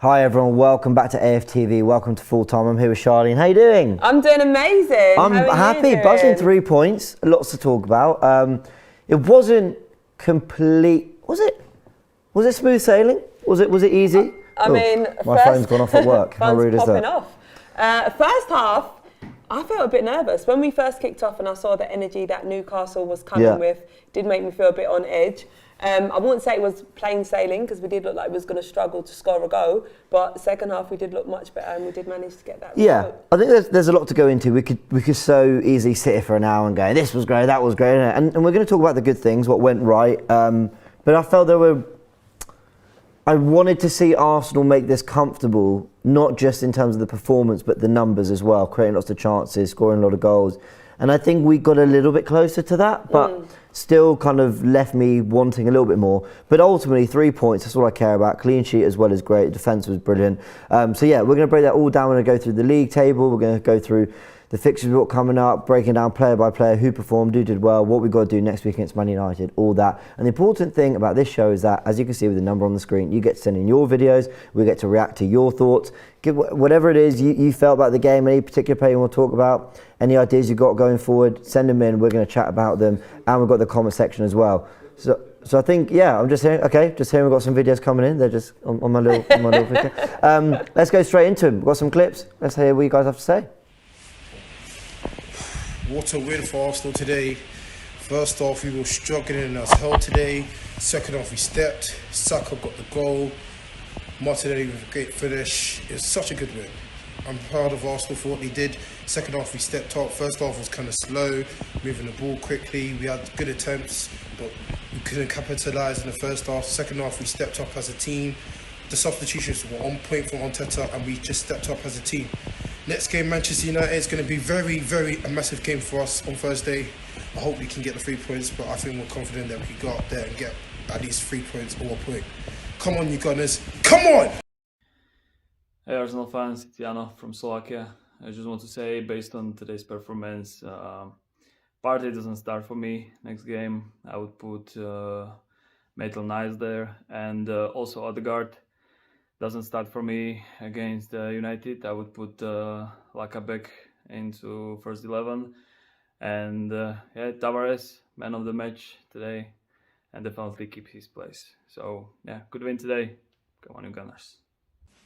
Hi everyone, welcome back to AFTV, welcome to Full Time. I'm here with Charlene. How you doing? I'm doing amazing. I'm happy, buzzing. 3 points, lots to talk about. It wasn't complete, was it? Was it smooth sailing? Was it easy? I mean, my phone's gone off at work. How rude is that? Off. First half, I felt a bit nervous. When we first kicked off and I saw the energy that Newcastle was coming with, did make me feel a bit on edge. I wouldn't say it was plain sailing because we did look like we was going to struggle to score a goal, but second half we did look much better and we did manage to get that result. I think there's a lot to go into. We could so easily sit here for an hour and go, this was great, that was great, and we're going to talk about the good things, what went right. But I felt I wanted to see Arsenal make this comfortable, not just in terms of the performance, but the numbers as well, creating lots of chances, scoring a lot of goals. And I think we got a little bit closer to that, but still kind of left me wanting a little bit more. But ultimately, 3 points, that's all I care about. Clean sheet as well is great. Defence was brilliant. So yeah, we're going to break that all down. We're going to go through the league table. We're going to go through the fixtures we've got coming up, breaking down player by player, who performed, who did well, what we've got to do next week against Man United, all that. And the important thing about this show is that, as you can see with the number on the screen, you get to send in your videos, we get to react to your thoughts, give whatever it is you felt about the game, any particular player you want to talk about, any ideas you've got going forward, send them in, we're going to chat about them, and we've got the comment section as well. So I think, I'm just hearing we've got some videos coming in, they're just on my little picture. Let's go straight into them, we've got some clips, let's hear what you guys have to say. What a win for Arsenal today. First off, we were struggling as hell today. Second off, we stepped. Saka got the goal. Martinelli with a great finish. It was such a good win. I'm proud of Arsenal for what they did. Second half, we stepped up. First half was kind of slow, moving the ball quickly. We had good attempts, but we couldn't capitalise in the first half. Second half, we stepped up as a team. The substitutions were on point from Arteta, and we just stepped up as a team. Next game, Manchester United, is going to be a massive game for us on Thursday. I hope we can get the 3 points, but I think we're confident that we can go up there and get at least 3 points or a point. Come on, you Gunners. Come on! Hey Arsenal fans, it's Jano from Slovakia. I just want to say, based on today's performance, Partey doesn't start for me next game. I would put Maitland-Niles there, and also Odegaard doesn't start for me against United. I would put Laka back into first 11, and Tavares, man of the match today, and definitely keep his place. So good win today. Come on, you Gunners.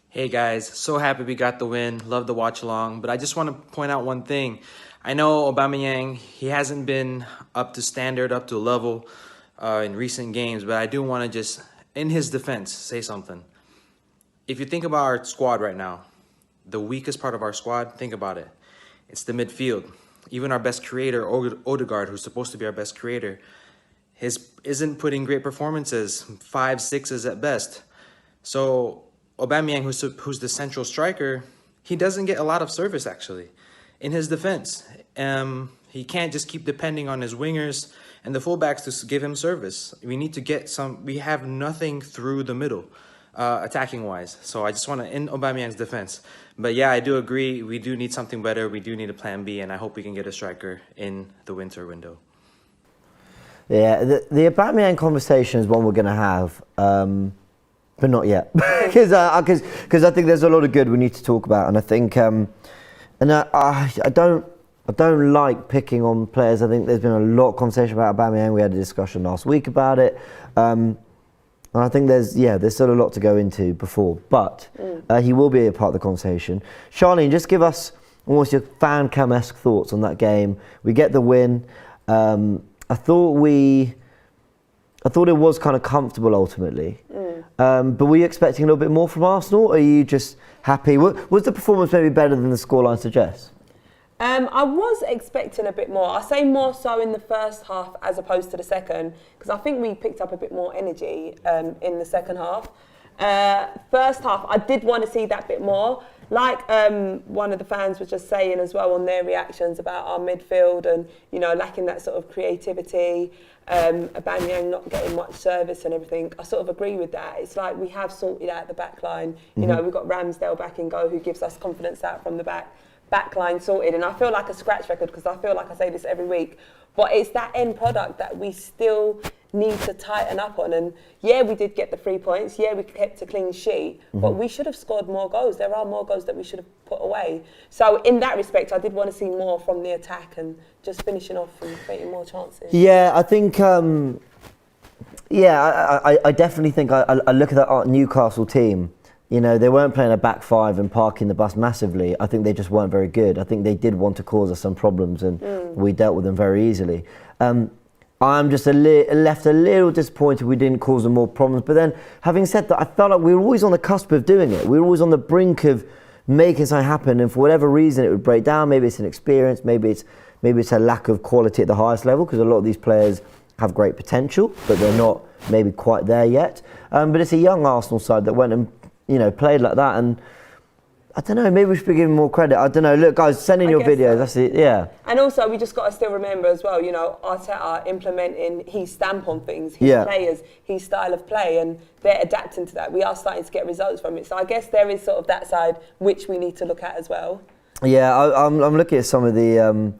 Hey guys, so happy we got the win. Love the watch along, but I just want to point out one thing. I know Aubameyang, he hasn't been up to standard, up to level in recent games, but I do want to just, in his defense, say something. If you think about our squad right now, the weakest part of our squad, think about it. It's the midfield. Even our best creator, Odegaard, who's supposed to be our best creator, isn't putting great performances, 5, 6s at best. So Aubameyang, who's the central striker, he doesn't get a lot of service actually in his defense. He can't just keep depending on his wingers and the fullbacks to give him service. We need to get some. We have nothing through the middle, attacking wise. So I just want to end Aubameyang's defense. But yeah, I do agree. We do need something better. We do need a plan B, and I hope we can get a striker in the winter window. Yeah, the Aubameyang conversation is one we're going to have. But not yet, because I think there's a lot of good we need to talk about, and I think, I don't like picking on players. I think there's been a lot of conversation about Aubameyang. We had a discussion last week about it, and I think there's still a lot to go into before, but he will be a part of the conversation. Charlene, just give us almost your fan cam-esque thoughts on that game. We get the win. I thought it was kind of comfortable ultimately. But were you expecting a little bit more from Arsenal, or are you just happy? Was the performance maybe better than the scoreline suggests? I was expecting a bit more. I say more so in the first half as opposed to the second, because I think we picked up a bit more energy in the second half. First half, I did want to see that bit more. Like one of the fans was just saying as well on their reactions about our midfield and, lacking that sort of creativity, Aubameyang not getting much service and everything. I sort of agree with that. It's like we have sorted out the back line. We've got Ramsdale back in goal who gives us confidence out from the back. backline sorted, and I feel like a scratch record because I feel like I say this every week, but it's that end product that we still need to tighten up on. And yeah, we did get the 3 points. Yeah, we kept a clean sheet, but we should have scored more goals. There are more goals that we should have put away. So in that respect, I did want to see more from the attack and just finishing off and creating more chances. Yeah, I think. I definitely think I look at that Newcastle team. You know, they weren't playing a back five and parking the bus massively. I think they just weren't very good. I think they did want to cause us some problems, and we dealt with them very easily. I'm just left a little disappointed we didn't cause them more problems. But then, having said that, I felt like we were always on the cusp of doing it. We were always on the brink of making something happen, and for whatever reason, it would break down. Maybe it's inexperience. Maybe it's a lack of quality at the highest level, because a lot of these players have great potential, but they're not maybe quite there yet. But it's a young Arsenal side that went and played like that, and I don't know, maybe we should be giving more credit. I don't know. Look, guys, send in your videos. So. That's it, yeah. And also, we just got to still remember as well, Arteta implementing his stamp on things, his players, his style of play, and they're adapting to that. We are starting to get results from it. So I guess there is sort of that side which we need to look at as well. Yeah, I'm looking at some of the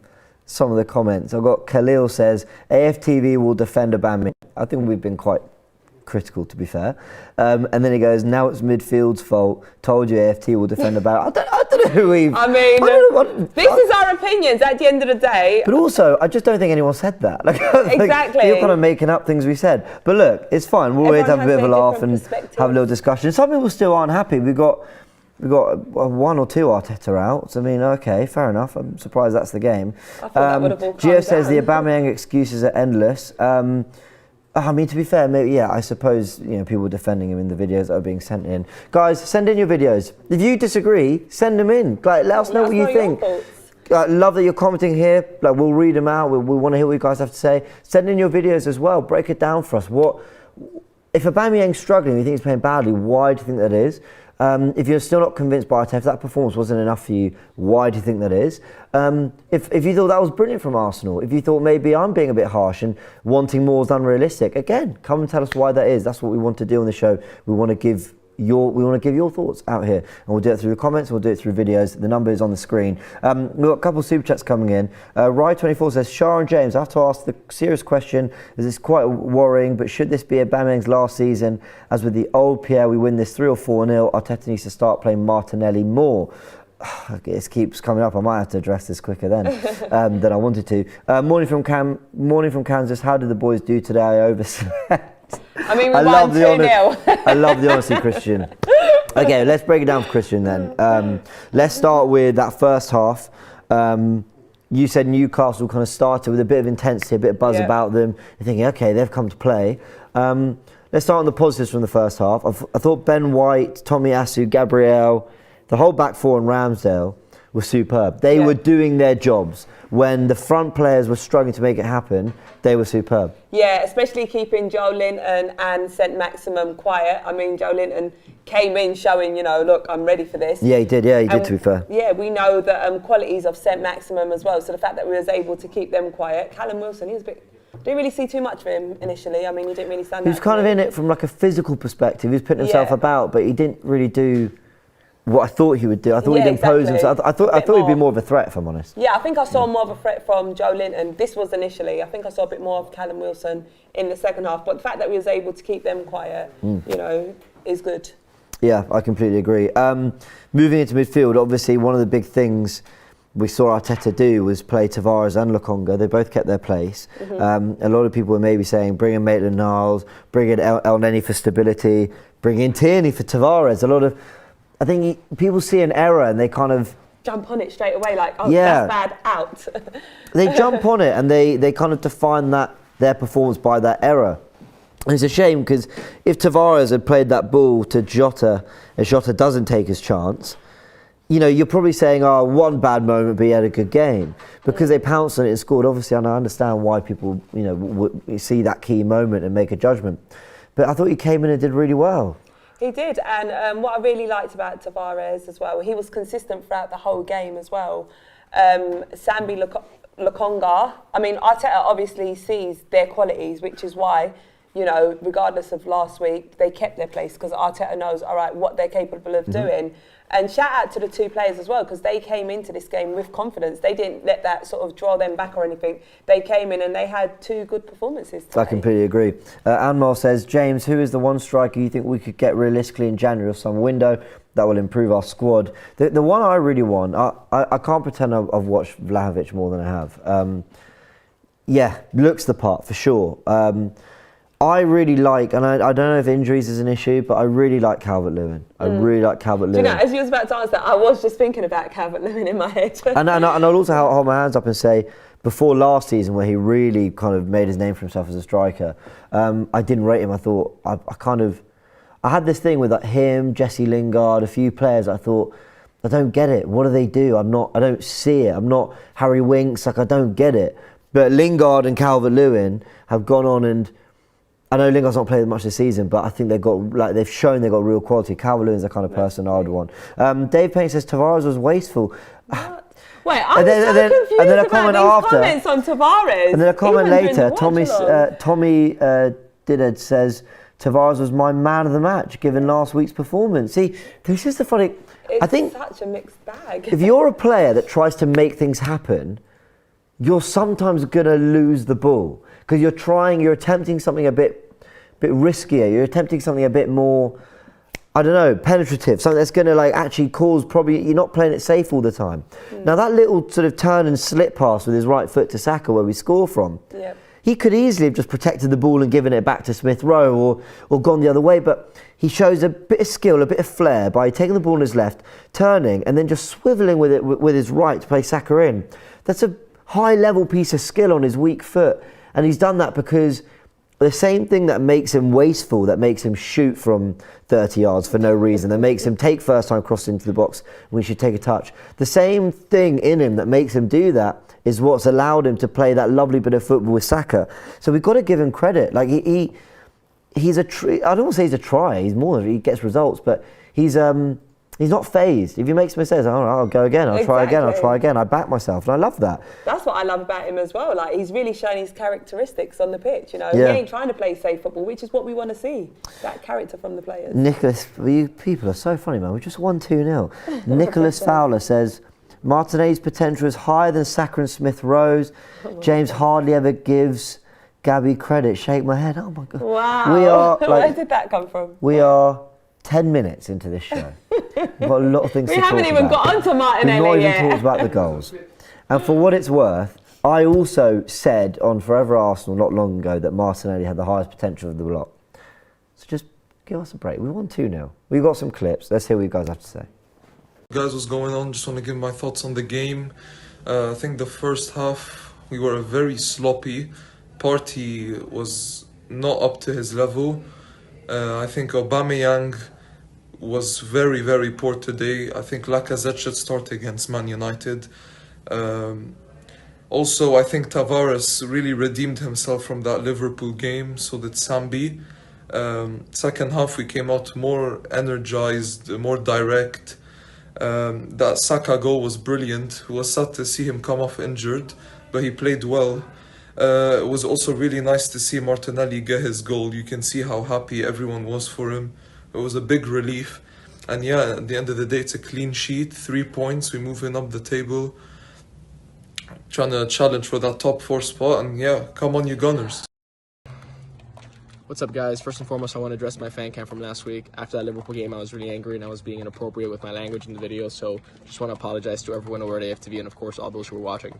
comments. I've got Khalil says, AFTV will defend Aubameyang. I think we've been quite critical, to be fair. And then he goes, now it's midfield's fault. Told you AFT will defend Aubameyang. I don't know who we've... This is our opinions at the end of the day. But also, I just don't think anyone said that. Exactly. You're kind of making up things we said. But look, it's fine. We'll always have a bit of a laugh and have a little discussion. Some people still aren't happy. We've got one or two Arteta outs. I mean, okay, fair enough. I'm surprised that's the game. I thought that would have all Gio says the Aubameyang excuses are endless. I mean, to be fair, maybe, I suppose people defending him in the videos that are being sent in. Guys, send in your videos. If you disagree, send them in. Let us know what you think. Love that you're commenting here. We'll read them out. We want to hear what you guys have to say. Send in your videos as well. Break it down for us. If Aubameyang's struggling, you think he's playing badly, why do you think that is? If you're still not convinced by Arteta, if that performance wasn't enough for you, why do you think that is? If you thought that was brilliant from Arsenal, if you thought maybe I'm being a bit harsh and wanting more is unrealistic, again, come and tell us why that is. That's what we want to do on the show. We want to give your thoughts out here, and we'll do it through the comments, we'll do it through videos. The number is on the screen. We've got a couple of super chats coming in. Rye24 says, Sharon James, I have to ask the serious question, as it's quite worrying, but should this be Aubameyang's last season? As with the old Pierre, we win this 3 or 4-0, Arteta needs to start playing Martinelli more. It keeps coming up. I might have to address this quicker than I wanted to. Morning from Kansas. How did the boys do today? I overslept. I mean, we won 2-0. I love the honesty, Christian. Okay, let's break it down for Christian then. Let's start with that first half. You said Newcastle kind of started with a bit of intensity, a bit of buzz about them. You're thinking, okay, they've come to play. Let's start on the positives from the first half. I thought Ben White, Tomiyasu, Gabriel, the whole back four and Ramsdale were superb. They were doing their jobs. When the front players were struggling to make it happen, they were superb. Yeah, especially keeping Joe Linton and St. Maximum quiet. I mean, Joe Linton came in showing, look, I'm ready for this. Yeah, he did. Yeah, he did, to be fair. Yeah, we know the qualities of St. Maximum as well. So the fact that we was able to keep them quiet. Callum Wilson, he was a bit... Didn't really see too much of him initially. I mean, he didn't really stand out. He was kind of in it from a physical perspective. He was putting himself about, but he didn't really do what I thought he would do. I thought he'd impose himself. I thought he'd be more of a threat, if I'm honest. Yeah, I think I saw more of a threat from Joe Linton. This was initially. I think I saw a bit more of Callum Wilson in the second half. But the fact that we was able to keep them quiet, is good. Yeah, I completely agree. Moving into midfield, obviously one of the big things we saw Arteta do was play Tavares and Lokonga. They both kept their place. A lot of people were maybe saying, bring in Maitland-Niles, bring in El Neni for stability, bring in Tierney for Tavares. I think people see an error and they kind of... jump on it straight away, that's bad, out. They jump on it and they kind of define their performance by that error. And it's a shame because if Tavares had played that ball to Jota and Jota doesn't take his chance, you're probably saying, one bad moment, but he had a good game. Because they pounced on it and scored, obviously, and I understand why people, see that key moment and make a judgment. But I thought he came in and did really well. He did, and what I really liked about Tavares as well, he was consistent throughout the whole game as well. Sambi Lokonga, I mean, Arteta obviously sees their qualities, which is why, regardless of last week, they kept their place because Arteta knows, all right, what they're capable of doing. And shout out to the two players as well, because they came into this game with confidence. They didn't let that sort of draw them back or anything. They came in and they had two good performances today. I completely agree. Anmar says, James, who is the one striker you think we could get realistically in January or summer window that will improve our squad? The one I really want, I can't pretend I've watched Vlahovic more than I have. Yeah, looks the part for sure. I really like, and I don't know if injuries is an issue, but I really like Calvert-Lewin. I really like Calvert-Lewin. Do you know, as you was about to answer that, I was just thinking about Calvert-Lewin in my head. and I'll also hold my hands up and say, before last season, where he really kind of made his name for himself as a striker, I didn't rate him. I thought, I had this thing with like him, Jesse Lingard, a few players. I thought, I don't get it. What do they do? I don't see it. I'm not Harry Winks. Like, I don't get it. But Lingard and Calvert-Lewin have gone on, and I know Lingard's not played much this season, but I think they've shown they've got real quality. Calvert-Lewin's the kind of person I would want. Dave Payne says Tavares was wasteful. What? Wait, I'm so confused and then a about comment these after, comments on Tavares. And then a comment Even during later, the Tommy Diddard says, Tavares was my man of the match, given last week's performance. See, this is the funny... It's I think such a mixed bag. If you're a player that tries to make things happen, you're sometimes going to lose the ball. Because you're attempting something a bit riskier. You're attempting something a bit more, I don't know, penetrative. Something that's going to like actually cause you're not playing it safe all the time. Now that little sort of turn and slip pass with his right foot to Saka where we score from, he could easily have just protected the ball and given it back to Smith Rowe or gone the other way. But he shows a bit of skill, a bit of flair by taking the ball on his left, turning and then just swivelling with it with his right to play Saka in. That's a high level piece of skill on his weak foot. And he's done that because the same thing that makes him wasteful, that makes him shoot from 30 yards for no reason, that makes him take first time cross into the box when he should take a touch. The same thing in him that makes him do that is what's allowed him to play that lovely bit of football with Saka. So we've got to give him credit. Like he's I don't want to say he's a try. He's more. He gets results, but he's not phased. If he makes mistakes, I'll go again. I'll try again. I back myself, and I love that. That's what I love about him as well. Like, he's really showing his characteristics on the pitch. You know, he ain't trying to play safe football, which is what we want to see. That character from the players. Nicholas, you people are so funny, man. We just won 2-0. Nicholas Fowler says Martinez's potential is higher than Saka and Smith Rowe's. James hardly ever gives Gabby credit. Shake my head. Oh my God. Wow. We are. Like, where did that come from? We are 10 minutes into this show. We've got a lot of things to talk about. We haven't even got onto Martinelli We've not yet. even talked about the goals. And for what it's worth, I also said on Forever Arsenal not long ago that Martinelli had the highest potential of the lot. So just give us a break. We won 2-0. We've got some clips. Let's hear what you guys have to say. Guys, what's going on? Just want to give my thoughts on the game. I think the first half we were very sloppy. Partey was not up to his level. I think Aubameyang was very, very poor today. I think Lacazette should start against Man United. Also, I think Tavares really redeemed himself from that Liverpool game, so did Sambi. Second half, we came out more energized, more direct. That Saka goal was brilliant. It was sad to see him come off injured, but he played well. It was also really nice to see Martinelli get his goal. You can see how happy everyone was for him. It was a big relief. And yeah, at the end of the day, it's a clean sheet. 3 points, we're moving up the table. Trying to challenge for that top 4 spot. And yeah, come on, you Gunners. What's up, guys? First and foremost, I want to address my fan cam from last week. After that Liverpool game, I was really angry and I was being inappropriate with my language in the video. So just want to apologize to everyone over at AFTV and, of course, all those who were watching.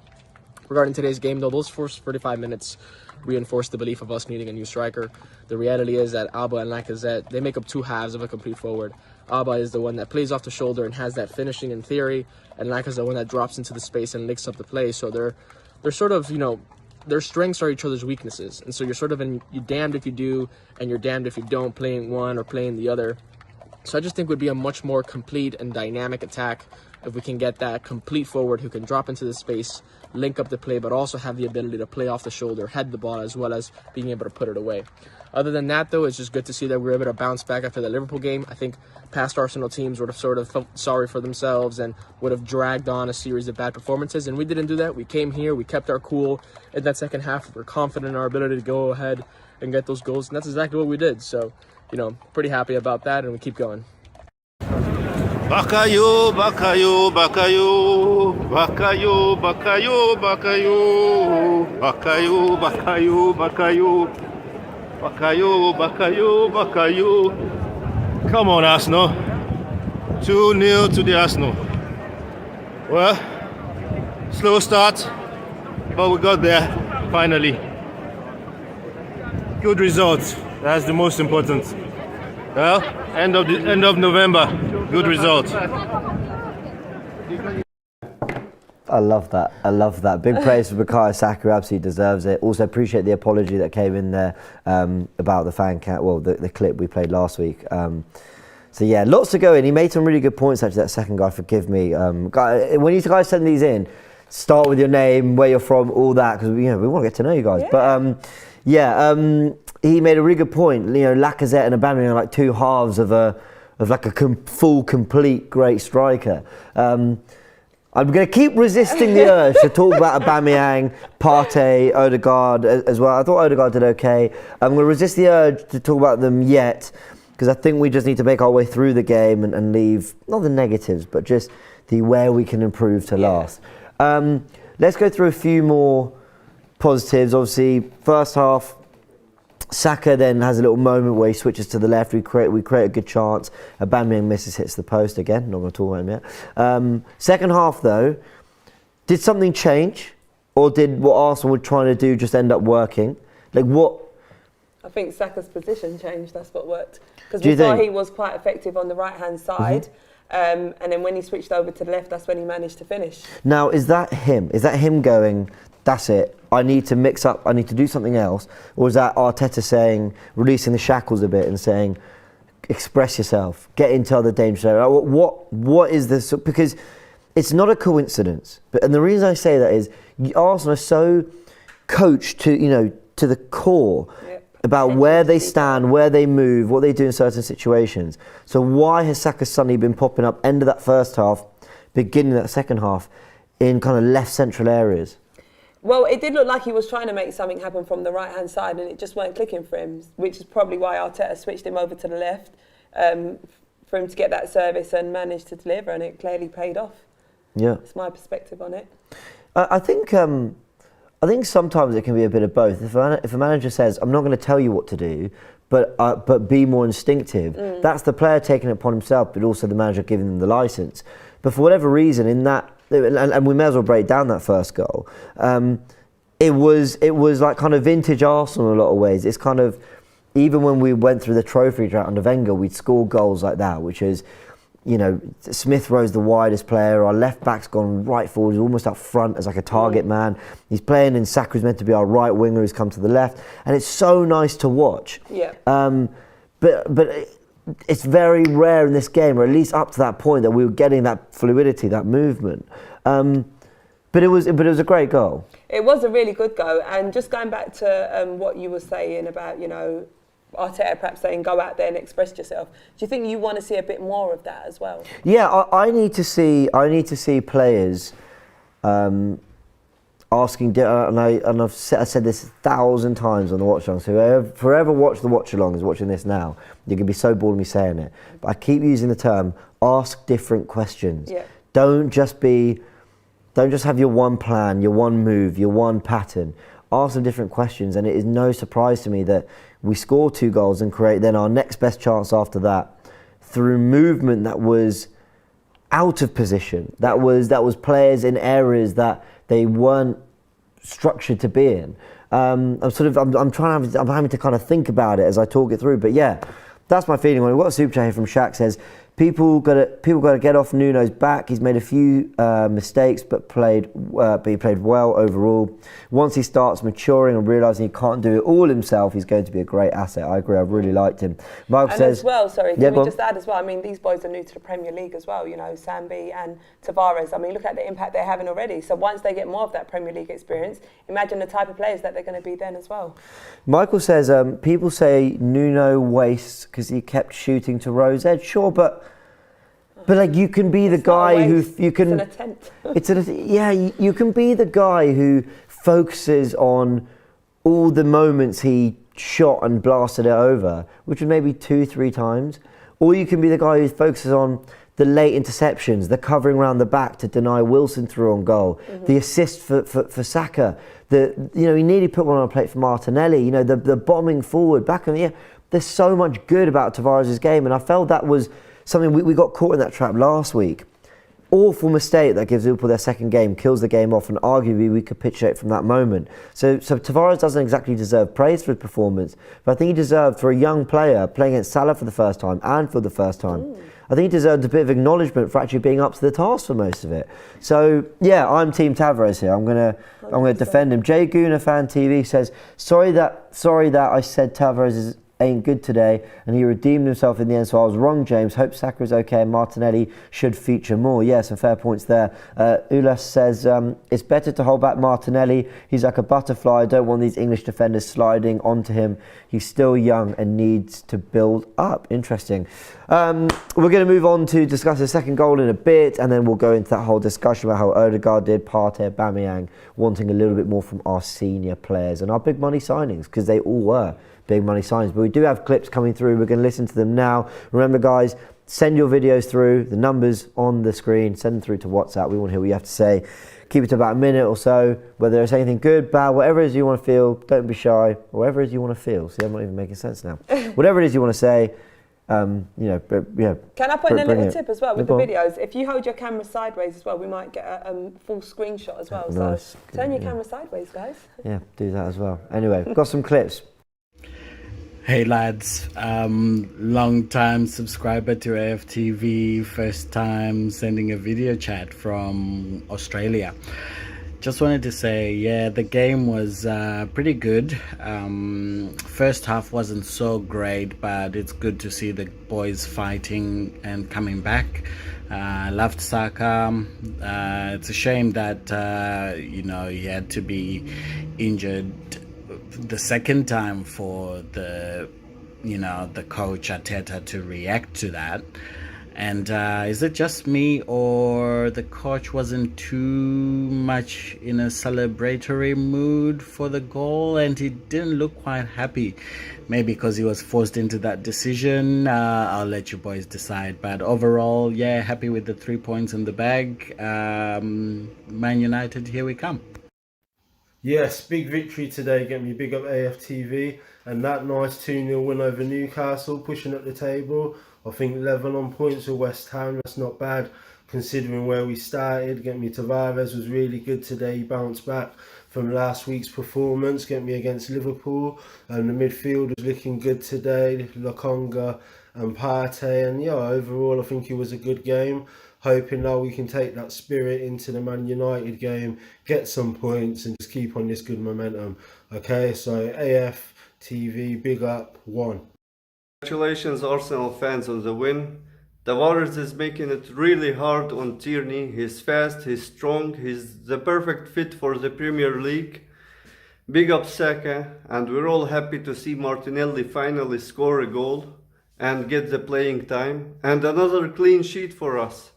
Regarding today's game, though, those first 45 minutes reinforced the belief of us needing a new striker. The reality is that Alba and Lacazette, they make up 2 halves of a complete forward. Alba is the one that plays off the shoulder and has that finishing in theory, and Lacazette is the one that drops into the space and licks up the play. So they're sort of, you know, their strengths are each other's weaknesses. And so you're sort of you're damned if you do, and you're damned if you don't, playing one or playing the other. So I just think it would be a much more complete and dynamic attack if we can get that complete forward who can drop into the space, link up the play, but also have the ability to play off the shoulder, head the ball, as well as being able to put it away. Other than that, though, it's just good to see that we were able to bounce back after the Liverpool game. I think past Arsenal teams would have sort of felt sorry for themselves and would have dragged on a series of bad performances, and we didn't do that. We came here, we kept our cool. In that second half, we're confident in our ability to go ahead and get those goals, and that's exactly what we did. So, you know, pretty happy about that, and we keep going. Bakayo, Bakayo, Bakayo, Bakayo, Bakayo, Bakayo, Bakayo, Bakayo, Bakayo, Bakayo, Bakayo, Bakayo. Come on, Arsenal. 2-0 to the Arsenal. Well, slow start, but we got there finally. Good result. That's the most important. Well, end of November. Good result. I love that. I love that. Big praise for Bukayo Saka. Absolutely deserves it. Also appreciate the apology that came in there about the the clip we played last week. So yeah, lots to go in. He made some really good points actually. That second guy, forgive me. When you guys send these in, start with your name, where you're from, all that, because we want to get to know you guys. Yeah. But he made a really good point. Lacazette and Aubameyang are like two halves of a full, complete, great striker. I'm going to keep resisting the urge to talk about Aubameyang, Partey, Odegaard as well. I thought Odegaard did okay. I'm going to resist the urge to talk about them yet, because I think we just need to make our way through the game and leave, not the negatives, but just the where we can improve to last. Let's go through a few more positives. Obviously, first half, Saka then has a little moment where he switches to the left. We create a good chance. Aubameyang misses, hits the post again. Not going to talk about him yet. Second half though, did something change, or did what Arsenal were trying to do just end up working? Like what? I think Saka's position changed. That's what worked, because we thought he was quite effective on the right hand side. And then when he switched over to the left, that's when he managed to finish. Now, is that him? Is that him going, that's it, I need to mix up, I need to do something else? Or is that Arteta saying, releasing the shackles a bit and saying, express yourself, get into other dangerous areas? What is this? Because it's not a coincidence. And the reason I say that is Arsenal are so coached to the core about where they stand, where they move, what they do in certain situations. So why has Saka suddenly been popping up end of that first half, beginning of that second half, in kind of left central areas? Well, it did look like he was trying to make something happen from the right-hand side, and it just weren't clicking for him, which is probably why Arteta switched him over to the left for him to get that service and manage to deliver, and it clearly paid off. Yeah, that's my perspective on it. I think sometimes it can be a bit of both. If a manager says, "I'm not going to tell you what to do, but be more instinctive," that's the player taking it upon himself, but also the manager giving them the license. But for whatever reason, in that. And we may as well break down that first goal. It was like kind of vintage Arsenal in a lot of ways. It's kind of, even when we went through the trophy drought under Wenger, we'd score goals like that, which is, Smith Rowe's the widest player. Our left back's gone right forward. He's almost up front as like a target man. He's playing in Saka, who's meant to be our right winger, who's come to the left, and it's so nice to watch. Yeah. But it's very rare in this game, or at least up to that point, that we were getting that fluidity, that movement. But it was a great goal. It was a really good goal. And just going back to what you were saying about, Arteta perhaps saying, go out there and express yourself. Do you think you want to see a bit more of that as well? Yeah, I need to see players asking, and I've said this 1,000 times on the watch alongs. Whoever watched the watch along is watching this now. You're gonna be so bored of me saying it, but I keep using the term: ask different questions. Yeah. Don't just have your one plan, your one move, your one pattern. Ask them different questions, and it is no surprise to me that we score 2 goals and create then our next best chance after that through movement that was out of position. That was players in areas that they weren't structured to be in. I'm having to kind of think about it as I talk it through. But yeah, that's my feeling. We've got a super chat here from Shaq, says, People got to get off Nuno's back. He's made a few mistakes, but he played well overall. Once he starts maturing and realising he can't do it all himself, he's going to be a great asset. I agree. I've really liked him. Michael says, as well, sorry, can we just add as well? I mean, these boys are new to the Premier League as well. Sambi and Tavares. I mean, look at the impact they're having already. So once they get more of that Premier League experience, imagine the type of players that they're going to be then as well. Michael says, people say Nuno wastes because he kept shooting to Rowe's edge. Sure, but like you can be the guy who you can. It's an attempt. You can be the guy who focuses on all the moments he shot and blasted it over, which was maybe 2-3 times, or you can be the guy who focuses on the late interceptions, the covering around the back to deny Wilson through on goal, the assist for Saka, he nearly put one on a plate for Martinelli, the bombing forward, back on the air. There's so much good about Tavares' game, and I felt that was something we got caught in that trap last week. Awful mistake that gives Liverpool their second game, kills the game off, and arguably we capitulate from that moment. So Tavares doesn't exactly deserve praise for his performance, but I think he deserved, for a young player playing against Salah for the first time and for the first time, I think he deserved a bit of acknowledgement for actually being up to the task for most of it. So yeah, I'm Team Tavares here. I'm gonna defend him. Jay Guna Fan TV says, sorry that I said Tavares ain't good today, and he redeemed himself in the end, so I was wrong, James. Hope Saka is okay and Martinelli should feature more. Yeah, some fair points there. Ulas says, it's better to hold back Martinelli. He's like a butterfly. I don't want these English defenders sliding onto him. He's still young and needs to build up. Interesting. We're going to move on to discuss the second goal in a bit, and then we'll go into that whole discussion about how Odegaard did, Partey, Aubameyang, wanting a little bit more from our senior players and our big money signings, because they all were big money signings. But we do have clips coming through. We're going to listen to them now. Remember, guys, send your videos through. The numbers on the screen. Send them through to WhatsApp. We want to hear what you have to say. Keep it to about a minute or so. Whether it's anything good, bad, whatever it is you want to feel, don't be shy. Whatever it is you want to feel. See, I'm not even making sense now. Whatever it is you want to say, Can I put in a little tip as well with the videos? If you hold your camera sideways as well, we might get a full screenshot as well. Nice. So turn your camera sideways, guys. Yeah, do that as well. Anyway, got some clips. Hey lads, long time subscriber to AFTV, first time sending a video chat from Australia. Just wanted to say, yeah, the game was pretty good. First half wasn't so great, but it's good to see the boys fighting and coming back. Loved Saka. It's a shame that, he had to be injured the second time for the coach Arteta to react to that. And is it just me, or the coach wasn't too much in a celebratory mood for the goal and he didn't look quite happy? Maybe because he was forced into that decision. I'll let you boys decide. But overall, yeah, happy with the 3 points in the bag. Man United, here we come. Yes, big victory today, get me big up AFTV, and that nice 2-0 win over Newcastle, pushing up the table. I think level on points with West Ham, that's not bad considering where we started. Get me Tavares was really good today, he bounced back from last week's performance, get me against Liverpool, and the midfield was looking good today, Lokonga and Partey, and yeah, overall I think it was a good game. Hoping now we can take that spirit into the Man United game, get some points and just keep on this good momentum. Okay, so AFTV, big up, 1. Congratulations Arsenal fans on the win. Tavares is making it really hard on Tierney. He's fast, he's strong, he's the perfect fit for the Premier League. Big up Saka, and we're all happy to see Martinelli finally score a goal and get the playing time. And another clean sheet for us.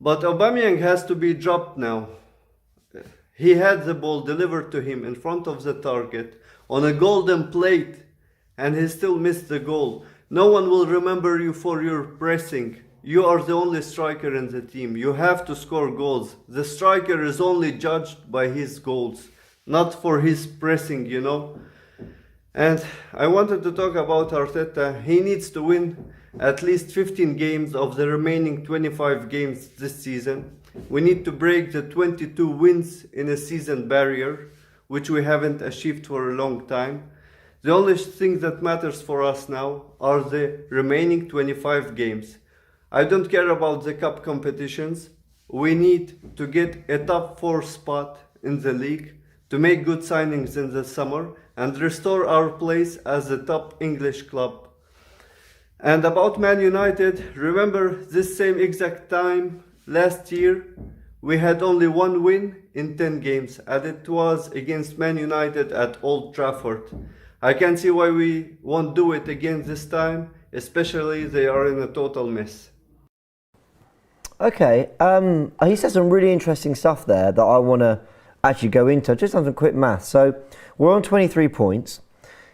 But Aubameyang has to be dropped now. He had the ball delivered to him in front of the target on a golden plate and he still missed the goal. No one will remember you for your pressing. You are the only striker in the team. You have to score goals. The striker is only judged by his goals, not for his pressing, And I wanted to talk about Arteta. He needs to win at least 15 games of the remaining 25 games this season. We need to break the 22 wins in a season barrier, which we haven't achieved for a long time. The only thing that matters for us now are the remaining 25 games. I don't care about the cup competitions. We need to get a top 4 spot in the league, to make good signings in the summer and restore our place as a top English club. And about Man United, remember this same exact time last year, we had only 1 win in 10 games, and it was against Man United at Old Trafford. I can't see why we won't do it again this time, especially they are in a total mess. Okay, he said some really interesting stuff there that I want to actually go into. I've just done some quick math. So we're on 23 points.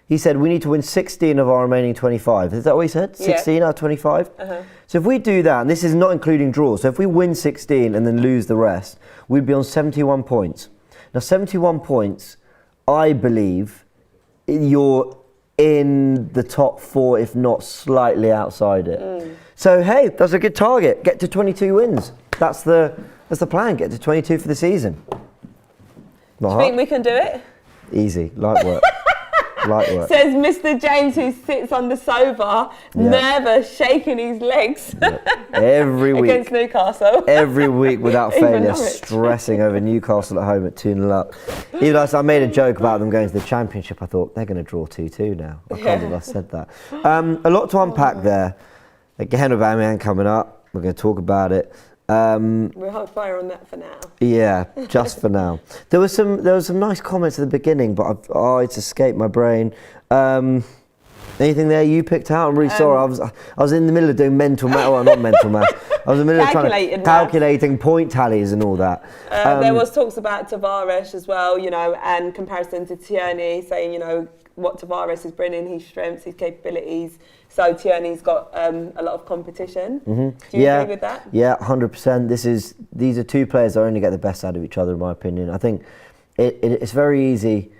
He said we need to win 16 of our remaining 25. Is that what he said? 16 out of 25? So if we do that, and this is not including draws, so if we win 16 and then lose the rest, we'd be on 71 points. Now 71 points, I believe you're in the top 4, if not slightly outside it. So hey, that's a good target. Get to 22 wins. That's the plan. Get to 22 for the season. Do you think we can do it? Easy, light work. Light work. Says Mr. James, who sits on the sofa, nervous, shaking his legs. Every week. Against Newcastle. Every week without failure, Norwich. stressing over Newcastle at home at 2-0 up. Even though I made a joke about them going to the Championship, I thought they're going to draw 2-2 now. I can't believe I said that. A lot to unpack there. Again, Aubameyang coming up. We're going to talk about it. We'll hold fire on that for now. Yeah, just for now. There was some nice comments at the beginning, but it's escaped my brain. Anything there you picked out? I'm really sorry. I was in the middle of doing mental math, well, not mental math. I was in the middle of trying to calculating point tallies and all that. There was talks about Tavares as well, and comparison to Tierney, saying what Tavares is bringing, his strengths, his capabilities. So Tierney's got a lot of competition. Do you agree with that? Yeah, 100%. These are two players that only get the best out of each other, in my opinion. I think it's very easy.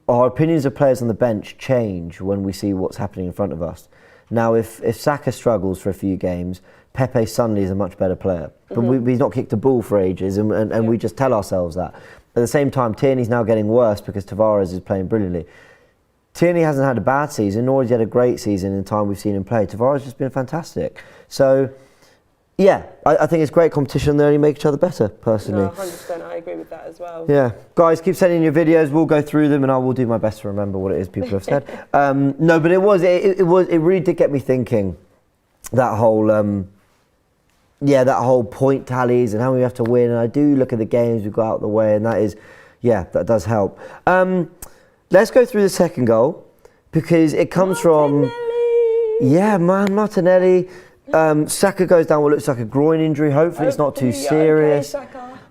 Our opinions of players on the bench change when we see what's happening in front of us. Now, if Saka struggles for a few games, Pepe suddenly is a much better player. But he's not kicked a ball for ages, and we just tell ourselves that. At the same time, Tierney's now getting worse because Tavares is playing brilliantly. Tierney hasn't had a bad season, nor has he had a great season in the time we've seen him play. Tavares has just been fantastic. So, yeah, I think it's great competition. They only make each other better, personally. No, 100%. I agree with that as well. Yeah. Guys, keep sending your videos. We'll go through them and I will do my best to remember what it is people have said. No, but it really did get me thinking, that whole point tallies and how we have to win. And I do look at the games we've got out of the way, and that does help. Let's go through the second goal, because it comes from Martinelli. Saka goes down what looks like a groin injury. Hopefully it's not too serious.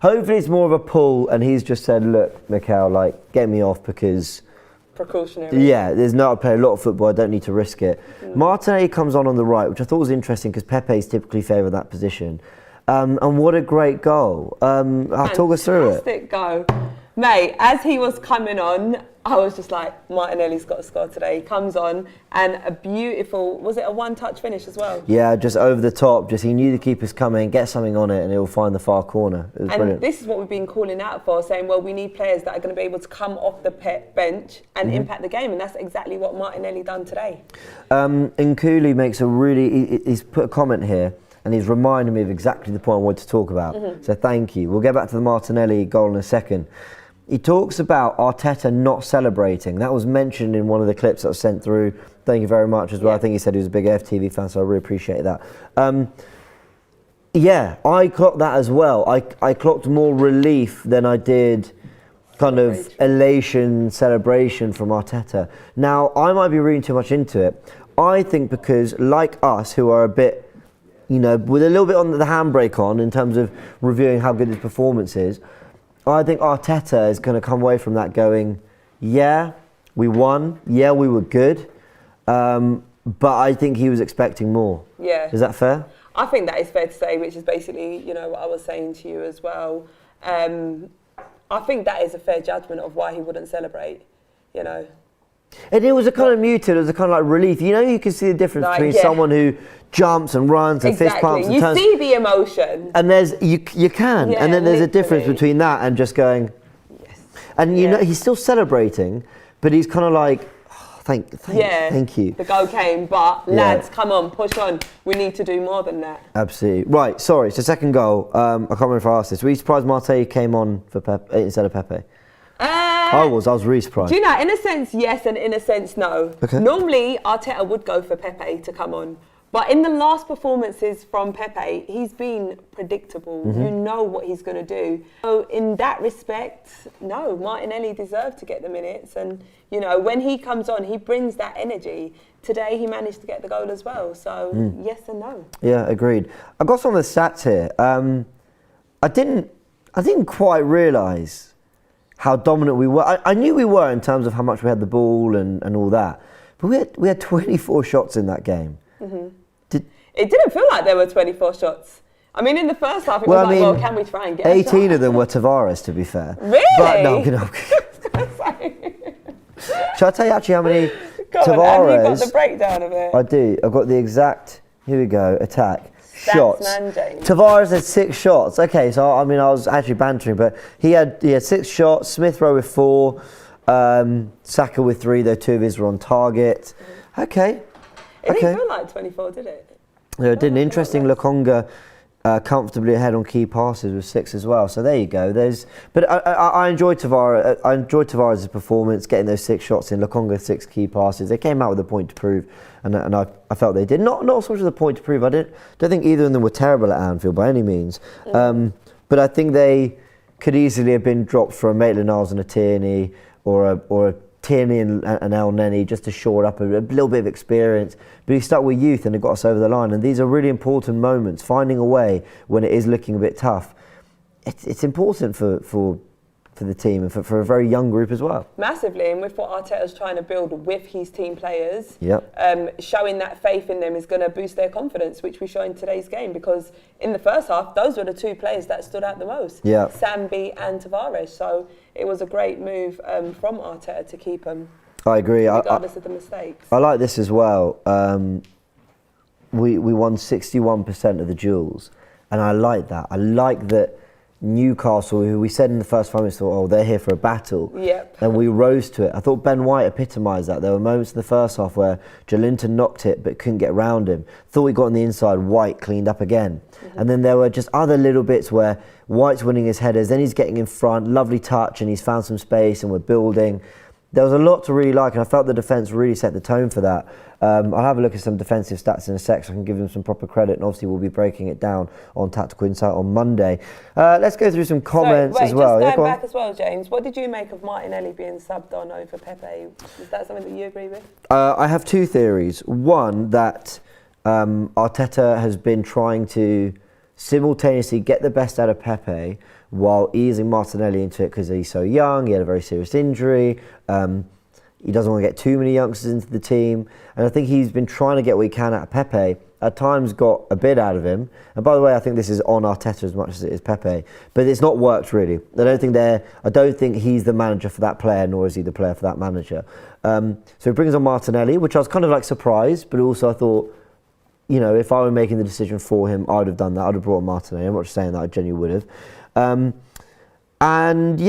Hopefully it's more of a pull, and he's just said, look, Mikel, get me off, because precautionary. Yeah, I play a lot of football, I don't need to risk it. Martinelli comes on the right, which I thought was interesting because Pepe's typically favour that position. And what a great goal. I'll talk us through it. Fantastic goal. Mate, as he was coming on, I was just like, Martinelli's got to score today. He comes on, and a beautiful, was it a one-touch finish as well? Yeah, just over the top. He knew the keeper's coming, get something on it, and he'll find the far corner. It was brilliant. This is what we've been calling out for, saying, well, we need players that are going to be able to come off the bench and impact the game, and that's exactly what Martinelli done today. Nkulu makes he's put a comment here, and he's reminded me of exactly the point I wanted to talk about. So thank you. We'll get back to the Martinelli goal in a second. He talks about Arteta not celebrating. That was mentioned in one of the clips that was sent through. Thank you very much as well. I think he said he was a big AFTV fan, so I really appreciate that. I clocked that as well. I clocked more relief than I did kind of elation, celebration from Arteta. Now, I might be reading too much into it. I think because, like us, who are a bit, with a little bit on the handbrake on in terms of reviewing how good his performance is, I think Arteta is going to come away from that going, yeah, we won, yeah, we were good, but I think he was expecting more. Yeah. Is that fair? I think that is fair to say, which is basically, what I was saying to you as well. I think that is a fair judgment of why he wouldn't celebrate, And it was a kind of muted, it was a kind of like relief. You can see the difference between someone who jumps and runs and fist pumps and turns. You see the emotion. And there's, you can. Yeah, and then there's a difference literally. between that and just going, yes. And he's still celebrating, but he's kind of like, thank you. The goal came, but lads, come on, push on. We need to do more than that. Absolutely. Right, sorry, it's the second goal. I can't remember if I asked this. Were you surprised Martinelli came on for instead of Pepe? I was really surprised. Do you know, in a sense, yes, and in a sense, no. Okay. Normally, Arteta would go for Pepe to come on. But in the last performances from Pepe, he's been predictable. You know what he's going to do. So in that respect, no, Martinelli deserved to get the minutes. And, when he comes on, he brings that energy. Today, he managed to get the goal as well. So, yes and no. Yeah, agreed. I got some of the stats here. I didn't quite realise how dominant we were. I knew we were in terms of how much we had the ball and all that. But we had 24 shots in that game. It didn't feel like there were 24 shots. I mean, in the first half, it was like, well, can we try and get 18 of them were Tavares, to be fair. Really? But no, shall I tell you actually how many Tavares... Have you got the breakdown of it? I do. I've got the exact, here we go, attack. Shots. Man, James. Tavares had 6 shots. Okay, so I mean, I was actually bantering, but he had 6 shots, Smith Rowe with 4, Saka with 3, though 2 of his were on target. Okay. It didn't feel like 24, did it? No, it didn't. Interesting, Lokonga comfortably ahead on key passes with 6 as well. So there you go. But I enjoyed Tavares. I enjoyed Tavares' performance, getting those 6 shots in. Lokonga 6 key passes. They came out with a point to prove, and I felt they did. Not so much of the point to prove. I don't think either of them were terrible at Anfield by any means. But I think they could easily have been dropped for a Maitland-Niles and a Tierney, or a Tierney and El Neni, just to shore up a little bit of experience. But he stuck with youth and it got us over the line. And these are really important moments, finding a way when it is looking a bit tough. It's important for the team and for a very young group as well. Massively, and with what Arteta's trying to build with his team players, showing that faith in them is going to boost their confidence, which we saw in today's game, because in the first half, those were the 2 players that stood out the most, Sambi and Tavares. So it was a great move from Arteta to keep them, I agree. regardless of the mistakes. I like this as well. We won 61% of the duels, and I like that. I like that Newcastle, who we said in the first 5 minutes, thought, they're here for a battle. And we rose to it. I thought Ben White epitomised that. There were moments in the first half where Joelinton knocked it but couldn't get around him. Thought we got on the inside, White cleaned up again. And then there were just other little bits where White's winning his headers, then he's getting in front, lovely touch, and he's found some space and we're building. There was a lot to really like, and I felt the defence really set the tone for that. I'll have a look at some defensive stats in a sec so I can give them some proper credit, and obviously we'll be breaking it down on Tactical Insight on Monday. Let's go through some comments as well. Just going back as well, James, what did you make of Martinelli being subbed on over Pepe? Is that something that you agree with? I have 2 theories. One, that Arteta has been trying to simultaneously get the best out of Pepe while easing Martinelli into it because he's so young, he had a very serious injury, he doesn't want to get too many youngsters into the team, and I think he's been trying to get what he can out of Pepe, at times got a bit out of him, and by the way I think this is on Arteta as much as it is Pepe, but it's not worked really. I don't think he's the manager for that player, nor is he the player for that manager. So he brings on Martinelli, which I was kind of like surprised, but also I thought, you know, if I were making the decision for him, I'd have done that. I'd have brought on Martinelli. I'm not just saying that, I genuinely would have. And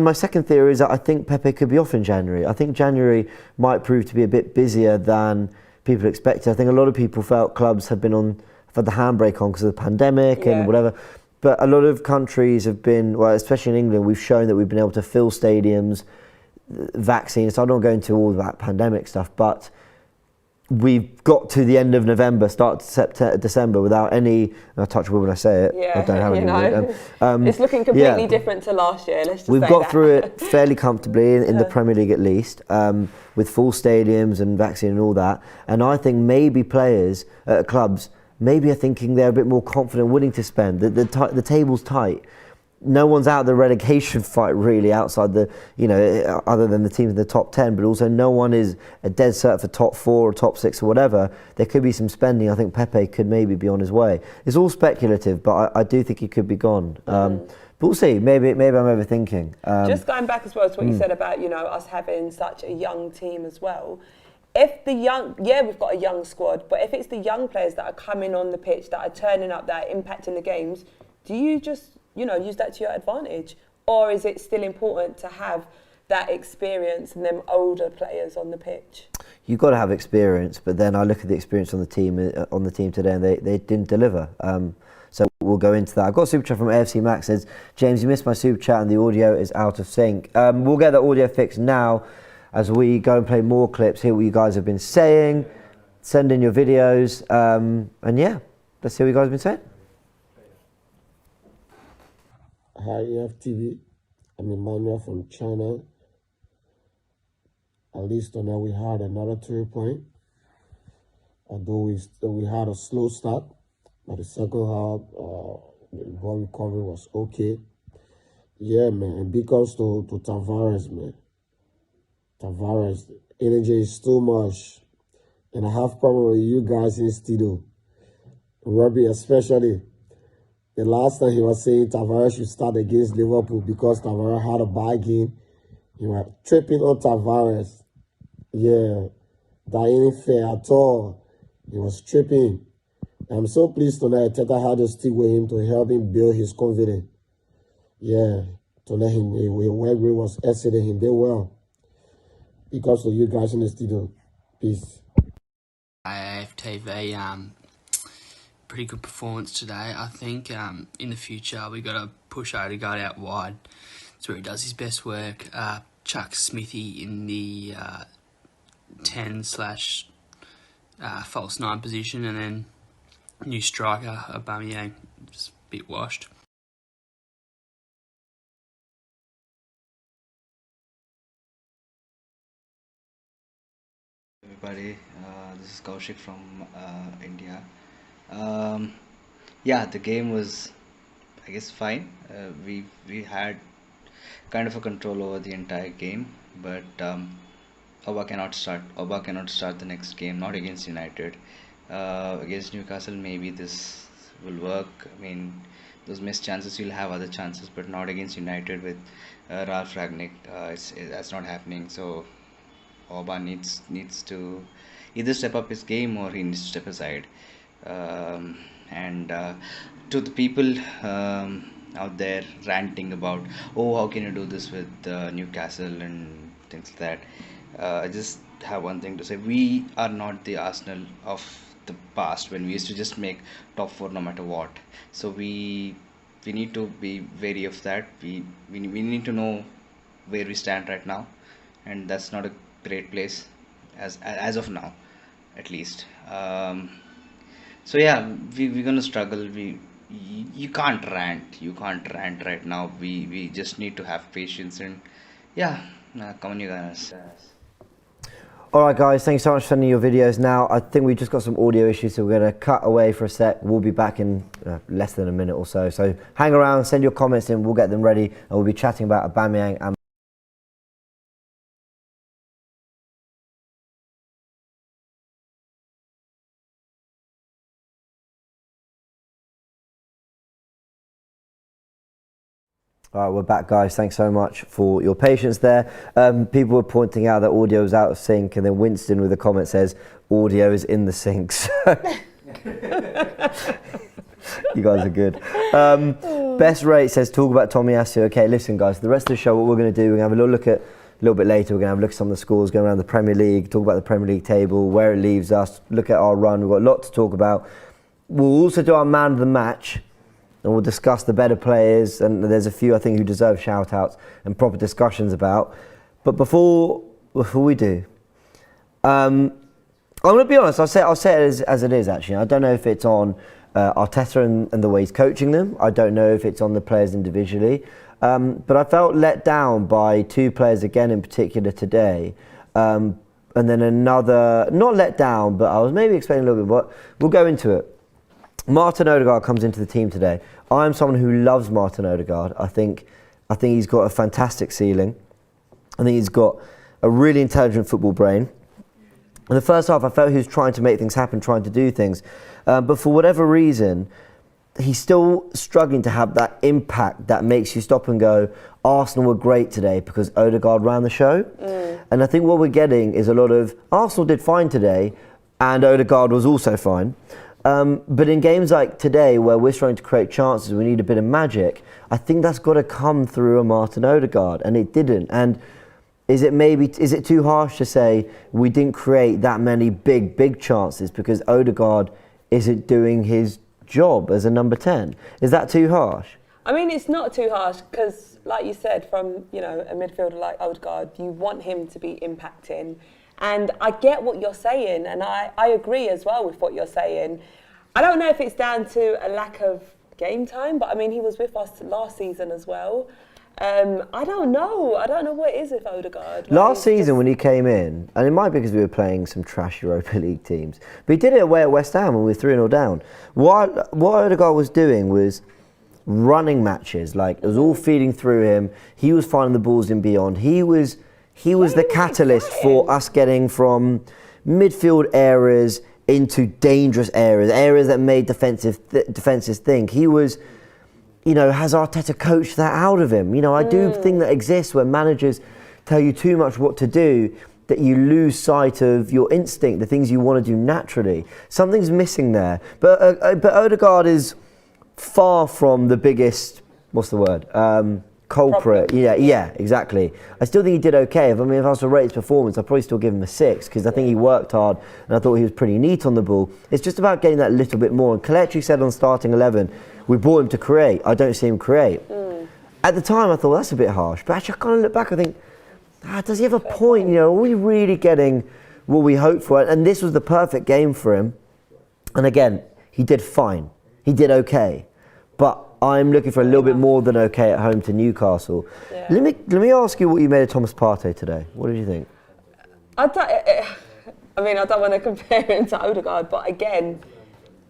my second theory is that I think Pepe could be off in January. I think January might prove to be a bit busier than people expected. I think a lot of people felt clubs had the handbrake on because of the pandemic and whatever. But a lot of countries have been, well, especially in England, we've shown that we've been able to fill stadiums, vaccines. So I don't go into all that pandemic stuff, but we've got to the end of November, start September, December without any. And I touch wood when I say it. I don't have any. It's looking completely different to last year. Let's just We've got through it fairly comfortably in the Premier League at least, with full stadiums and vaccine and all that. And I think maybe players at clubs maybe are thinking they're a bit more confident, willing to spend. The table's tight. No one's out of the relegation fight really outside other than the teams in the top 10, but also no one is a dead cert for top 4 or top 6 or whatever. There could be some spending. I think Pepe could maybe be on his way. It's all speculative, but I do think he could be gone. But we'll see. Maybe I'm overthinking. Just going back as well to what you said about, us having such a young team as well. If we've got a young squad, but if it's the young players that are coming on the pitch, that are turning up, that are impacting the games, do you just use that to your advantage? Or is it still important to have that experience and them older players on the pitch? You've got to have experience, but then I look at the experience on the team today and they didn't deliver. So we'll go into that. I've got a super chat from AFC Max. Says, James, you missed my super chat and the audio is out of sync. We'll get the audio fixed now as we go and play more clips, hear what you guys have been saying, send in your videos, and yeah, let's see what you guys have been saying. Hi, AFTV. I'm Emmanuel from China. At least on that we had another 3 point. Although we had a slow start, but the second half, the ball recovery was okay. Yeah, man. And big ups to Tavares, man. Tavares, energy is too much. And I have problem with you guys in studio. Robbie especially. The last time he was saying Tavares should start against Liverpool because Tavares had a bad game. You were tripping on Tavares. Yeah, that ain't fair at all. He was tripping. I'm so pleased tonight Teta had to stick with him to help him build his confidence. Yeah, to let him where we was exiting him. They well. Because of you guys in the studio. Peace. AFTV, pretty good performance today. I think in the future we got to push Odegaard out wide. That's where he does his best work. Chuck Smithy in the 10/false 9 position, and then new striker Aubameyang, just a bit washed. Everybody, this is Kaushik from India. Yeah, the game was, I guess, fine. We had kind of a control over the entire game, but Auba cannot start the next game, not against United. Against Newcastle, maybe this will work. I mean, those missed chances, you'll have other chances, but not against United with Ralf Rangnick. That's not happening. So Auba needs to either step up his game or he needs to step aside. And to the people out there ranting about, oh, how can you do this with Newcastle and things like that, I just have one thing to say: we are not the Arsenal of the past when we used to just make top 4 no matter what. So we need to be wary of that. We need to know where we stand right now, and that's not a great place as of now, at least. So yeah, we're gonna struggle. You can't rant right now. We just need to have patience, and yeah, come on, you guys. Alright guys, thanks so much for sending your videos. Now, I think we just got some audio issues, so we're going to cut away for a sec. We'll be back in less than a minute or so. So hang around, send your comments in, we'll get them ready, and we'll be chatting about Aubameyang and All right, we're back, guys. Thanks so much for your patience there. People were pointing out that audio is out of sync, and then Winston with a comment says, audio is in the sync. So you guys are good. Best Rate says, talk about Tomiyasu. Okay, listen, guys, the rest of the show, what we're going to do, we're going to have a little look at, a little bit later, we're going to have a look at some of the scores going around the Premier League, talk about the Premier League table, where it leaves us, look at our run. We've got a lot to talk about. We'll also do our man of the match, and we'll discuss the better players, and there's a few I think who deserve shout-outs and proper discussions about. But before we do, I'm going to be honest, I'll say it as it is, actually. I don't know if it's on Arteta and the way he's coaching them. I don't know if it's on the players individually. But I felt let down by 2 players again in particular today. And then another, not let down, but I was maybe expecting a little bit, but we'll go into it. Martin Odegaard comes into the team today. I'm someone who loves Martin Odegaard. I think he's got a fantastic ceiling. I think he's got a really intelligent football brain. In the first half, I felt he was trying to make things happen, trying to do things. But for whatever reason, he's still struggling to have that impact that makes you stop and go, Arsenal were great today because Odegaard ran the show. And I think what we're getting is a lot of, Arsenal did fine today and Odegaard was also fine. But in games like today, where we're trying to create chances, we need a bit of magic. I think that's got to come through a Martin Odegaard, and it didn't. And is it too harsh to say we didn't create that many big chances because Odegaard isn't doing his job as a number 10? Is that too harsh? I mean, it's not too harsh because, like you said, from a midfielder like Odegaard, you want him to be impacting. And I get what you're saying, and I agree as well with what you're saying. I don't know if it's down to a lack of game time, but I mean, he was with us last season as well. I don't know what it is with Odegaard. Last season when he came in, and it might be because we were playing some trash Europa League teams, but he did it away at West Ham when we were 3-0 down. What Odegaard was doing was, running matches. Like, it was all feeding through him. He was finding the balls in beyond. He was the catalyst for us getting from midfield errors into dangerous areas that made defenses think. He was, has Arteta coached that out of him? I do think that exists where managers tell you too much what to do, that you lose sight of your instinct, the things you want to do naturally. Something's missing there. But Odegaard is far from the biggest, what's the word? Culprit. Yeah, exactly. I still think he did okay. If I was to rate his performance, I'd probably still give him a 6 because I think he worked hard and I thought he was pretty neat on the ball. It's just about getting that little bit more. And Kelechi said on starting 11, we brought him to create. I don't see him create. At the time, I thought that's a bit harsh. But actually, I kind of look back, I think, does he have a point? Are we really getting what we hoped for? And this was the perfect game for him. And again, he did fine. He did okay. But I'm looking for a little bit more than okay at home to Newcastle. Yeah. Let me ask you what you made of Thomas Partey today. What did you think? I don't want to compare him to Odegaard, but again,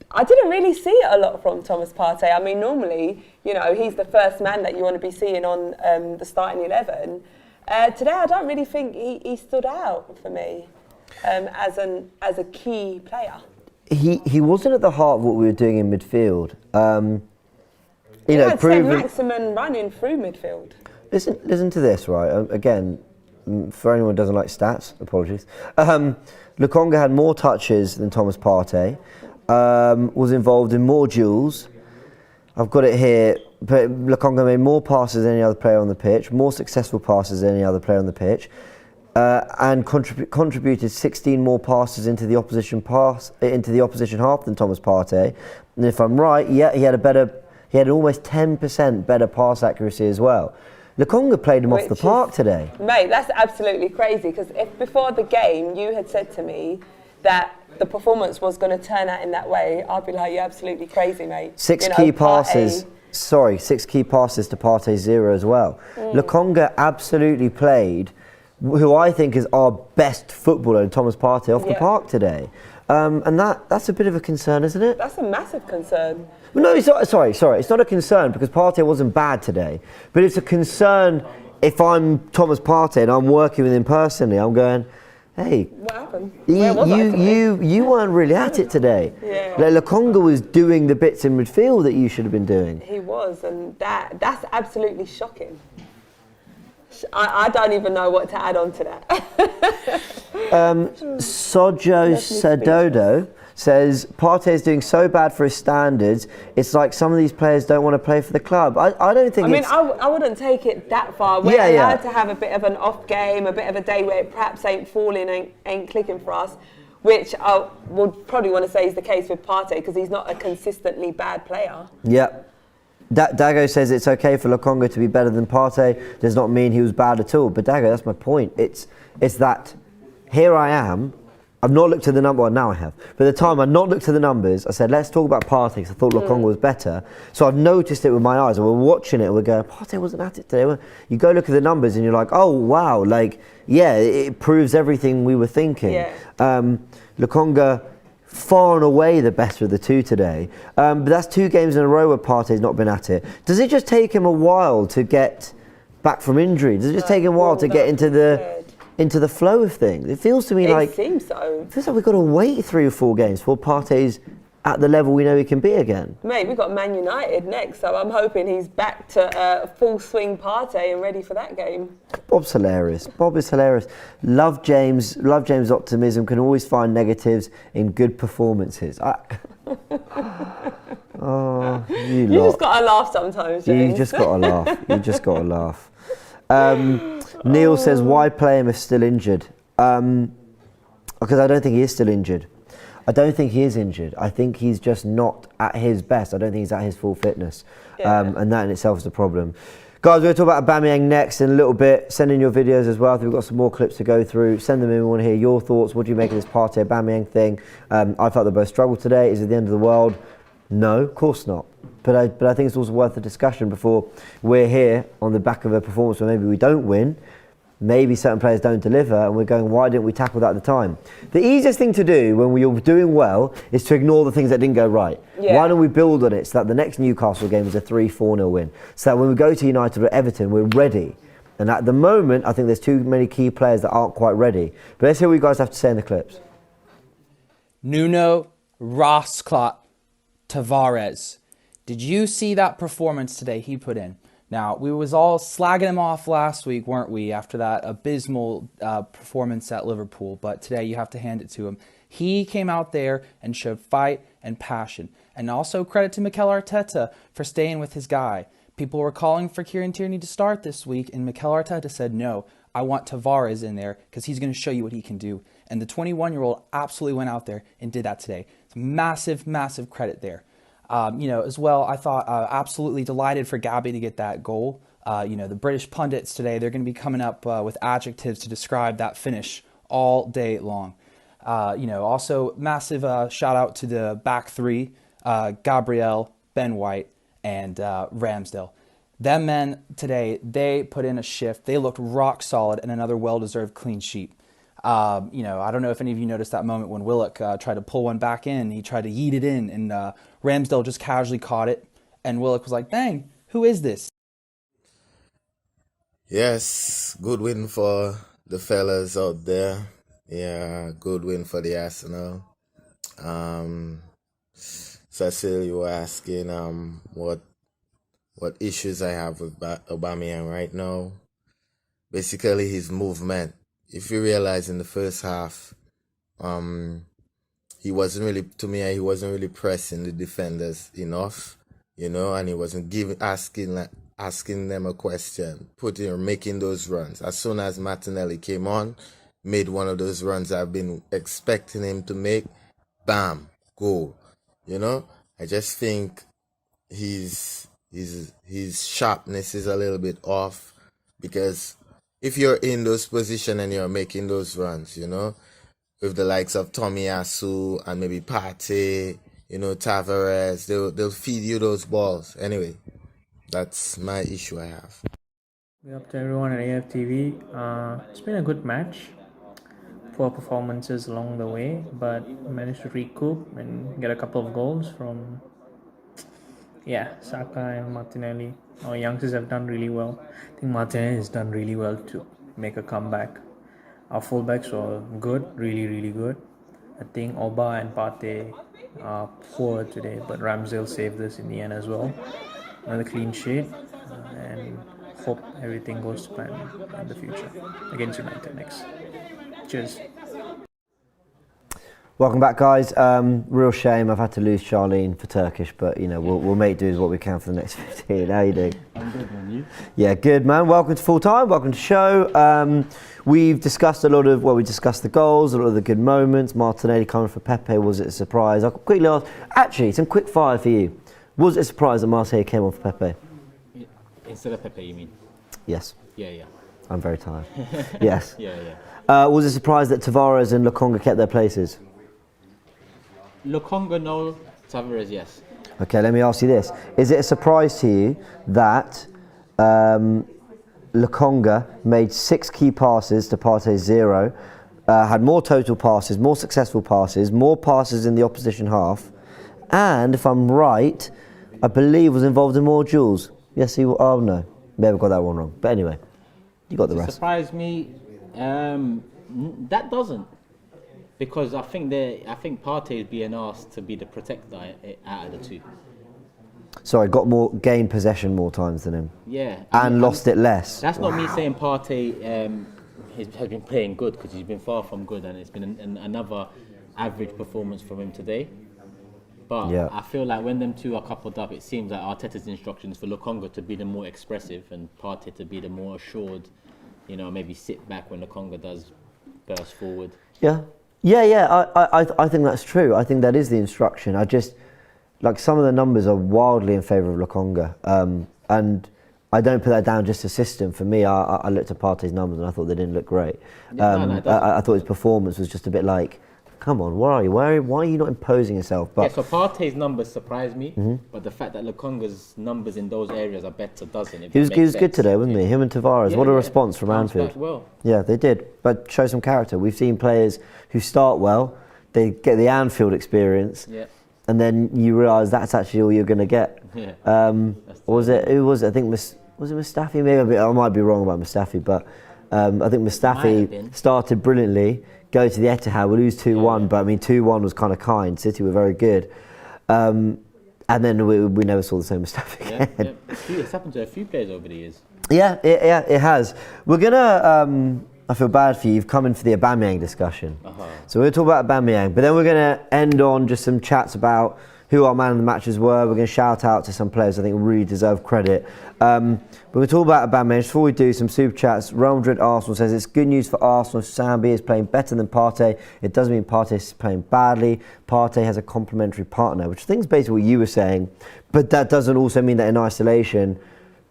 I didn't really see it a lot from Thomas Partey. normally, he's the first man that you want to be seeing on the starting 11. Today, I don't really think he stood out for me as a key player. He wasn't at the heart of what we were doing in midfield. He had maximum running through midfield. Listen to this, right? Again, for anyone who doesn't like stats, apologies. Lokonga had more touches than Thomas Partey. Was involved in more duels. I've got it here. But Lokonga made more passes than any other player on the pitch, more successful passes than any other player on the pitch, and contributed 16 more passes into the opposition half than Thomas Partey. And if I'm right, he had almost 10% better pass accuracy as well. Lokonga played him off the park today. Mate, that's absolutely crazy, because if before the game you had said to me that the performance was going to turn out in that way, I'd be like, you're absolutely crazy, mate. 6 key passes to Partey's 0 as well. Lokonga absolutely played who I think is our best footballer, Thomas Partey, off the park today. And that's a bit of a concern, isn't it? That's a massive concern. No, it's not, sorry. It's not a concern because Partey wasn't bad today. But it's a concern if I'm Thomas Partey and I'm working with him personally. I'm going, hey, what happened? You weren't really at it today. Yeah. Like, Lokonga was doing the bits in midfield that you should have been doing. He was, and that's absolutely shocking. I don't even know what to add on to that. Sojo Sadodo says Partey is doing so bad for his standards. It's like some of these players don't want to play for the club. I don't think. I wouldn't take it that far. We're allowed to have a bit of an off game, a bit of a day where it perhaps ain't falling, ain't clicking for us, which I would probably want to say is the case with Partey because he's not a consistently bad player. Yep. Dago says it's okay for Lokonga to be better than Partey. Does not mean he was bad at all. But Dago, that's my point. It's that here I am. I've not looked at the number. Well, now I have. But at the time, I'd not looked at the numbers. I said, let's talk about Partey because I thought Lokonga was better. So I've noticed it with my eyes. And we're watching it and we're going, Partey wasn't at it today. You go look at the numbers and you're like, oh, wow. It proves everything we were thinking. Yeah. Lokonga, far and away the better of the two today. But that's 2 games in a row where Partey's not been at it. Does it just take him a while to get back from injury? Does it just take him a while to get into the flow of things? It feels to me like it seems so. It feels like we've got to wait 3 or 4 games before Partey's at the level we know he can be again. Mate, we've got Man United next, so I'm hoping he's back to full swing Partey and ready for that game. Bob's hilarious. Bob is hilarious. Love James' optimism, can always find negatives in good performances. You just got to laugh sometimes, James. You just got to laugh. Neil says, why play him if still injured? Because I don't think he is still injured. I don't think he is injured. I think he's just not at his best. I don't think he's at his full fitness. And that in itself is the problem. Guys, we're going to talk about Aubameyang next in a little bit. Send in your videos as well. I think we've got some more clips to go through. Send them in. We want to hear your thoughts. What do you make of this Partey Aubameyang thing? I felt they both struggled today. Is it the end of the world? No, of course not. But I think it's also worth a discussion before we're here on the back of a performance where maybe we don't win. maybe certain players don't deliver, and we're going, why didn't we tackle that at the time? The easiest thing to do when you're doing well is to ignore the things that didn't go right. Yeah. Why don't we build on it so that the next Newcastle game is a 3-4-0 win, so that when we go to United or Everton, we're ready. And at the moment, I think there's too many key players that aren't quite ready. But let's hear what you guys have to say in the clips. Nuno Rosclot Tavares. Did you see that performance today he put in? Now, we was all slagging him off last week, weren't we, after that abysmal performance at Liverpool. But today you have to hand it to him. He came out there and showed fight and passion. And also credit to Mikel Arteta for staying with his guy. People were calling for Kieran Tierney to start this week, and Mikel Arteta said, no, I want Tavares in there because he's going to show you what he can do. And the 21-year-old absolutely went out there and did that today. It's massive, massive credit there. As well, I thought absolutely delighted for Gabby to get that goal. The British pundits today, they're going to be coming up with adjectives to describe that finish all day long. Also massive shout out to the back three, Gabriel, Ben White, and Ramsdale. Them men today, they put in a shift. They looked rock solid and another well-deserved clean sheet. I don't know if any of you noticed that moment when Willock tried to pull one back in. He tried to yeet it in, and Ramsdale just casually caught it. And Willock was like, dang, who is this? Yes, good win for the fellas out there. Yeah, good win for the Arsenal. Cecil, you were asking what issues I have with Aubameyang right now. Basically, his movement. If you realize in the first half, he wasn't really pressing the defenders enough, and he wasn't asking them a question, making those runs. As soon as Martinelli came on, made one of those runs I've been expecting him to make, bam, goal. I just think his sharpness is a little bit off, because if you're in those positions and you're making those runs, with the likes of Tomiyasu and maybe Partey, Tavares, they'll feed you those balls. Anyway, that's my issue I have. Good up to everyone at AFTV. It's been a good match. Poor performances along the way, but managed to recoup and get a couple of goals from Saka and Martinelli. Our youngsters have done really well. I think Martinelli has done really well to make a comeback. Our fullbacks were good, really, really good. I think Oba and Partey are poor today, but Ramsdale saved us in the end as well. Another clean sheet, and hope everything goes to plan in the future against United next. Cheers. Welcome back, guys. Real shame I've had to lose Charlene for Turkish, but we'll make do with what we can for the next 15. How you doing? I'm good, man. You? Yeah, good, man. Welcome to Full Time. Welcome to the show. We've discussed we discussed the goals, a lot of the good moments. Martinelli coming for Pepe, was it a surprise? I'll quickly ask, actually, some quick fire for you. Was it a surprise that Martinelli came on for Pepe? Instead of Pepe, you mean? Yes. Yeah. I'm very tired. Yes. Yeah. Was it a surprise that Tavares and Lokonga kept their places? Lokonga, no. Tavares, yes. Okay, let me ask you this. Is it a surprise to you that Lokonga made 6 key passes to Partey's 0, had more total passes, more successful passes, more passes in the opposition half, and if I'm right, I believe was involved in more duels? Yes, he was. Oh, no. Maybe I got that one wrong. But anyway, you got the rest. Surprised me? That doesn't. Because I think Partey is being asked to be the protector out of the two. Sorry, gained possession more times than him. Yeah. And lost it less. That's not me saying Partey has been playing good, because he's been far from good, and it's been another average performance from him today. But yeah. I feel like when them two are coupled up, it seems like Arteta's instructions for Lokonga to be the more expressive and Partey to be the more assured, maybe sit back when Lokonga does burst forward. Yeah. I think that's true. I think that is the instruction. I just, some of the numbers are wildly in favour of Lokonga. And I don't put that down just to system. For me, I looked at Partey's numbers and I thought they didn't look great. I thought his performance was just a bit come on, where are you? Why are you not imposing yourself? But yeah, so Partey's numbers surprise me, Mhm. but the fact that Lokonga's numbers in those areas are better doesn't. he was good today, wasn't he? Him and Tavares. Yeah, what a yeah. response from Bounced Anfield. back well. Yeah, they did. But show some character. We've seen players who start well, they get the Anfield experience, Yeah. and then you realise that's actually all you're going to get. Yeah. Or was it? Who was it? I think was it Mustafi? Maybe I might be wrong about Mustafi, but I think Might have Mustafi been. started brilliantly. Go to the Etihad, we lose 2-1, but I mean 2-1 was kind of kind. City were very good, and then we never saw the same Mustafi Yeah, again. yeah. It's happened to a few players over the years. Yeah, it has. We're gonna. I feel bad for you. You've come in for the Aubameyang discussion, so we're gonna talk about Aubameyang, but then we're gonna end on just some chats about who our man of the matches were. We're going to shout out to some players I think really deserve credit. But we'll talk about Aubameyang. Just before we do, some super chats. Real Madrid Arsenal says it's good news for Arsenal if Sambi is playing better than Partey. It doesn't mean Partey is playing badly. Partey has a complementary partner, which I think is basically what you were saying. But that doesn't also mean that in isolation,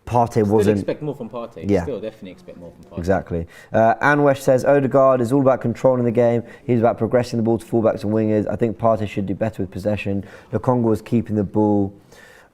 Partey wasn't. Still expect more from Partey. Yeah. Still definitely expect more from Partey. Exactly. Anwesh says Odegaard is all about controlling the game. He's about progressing the ball to fullbacks and wingers. I think Partey should do better with possession. Lokonga was keeping the ball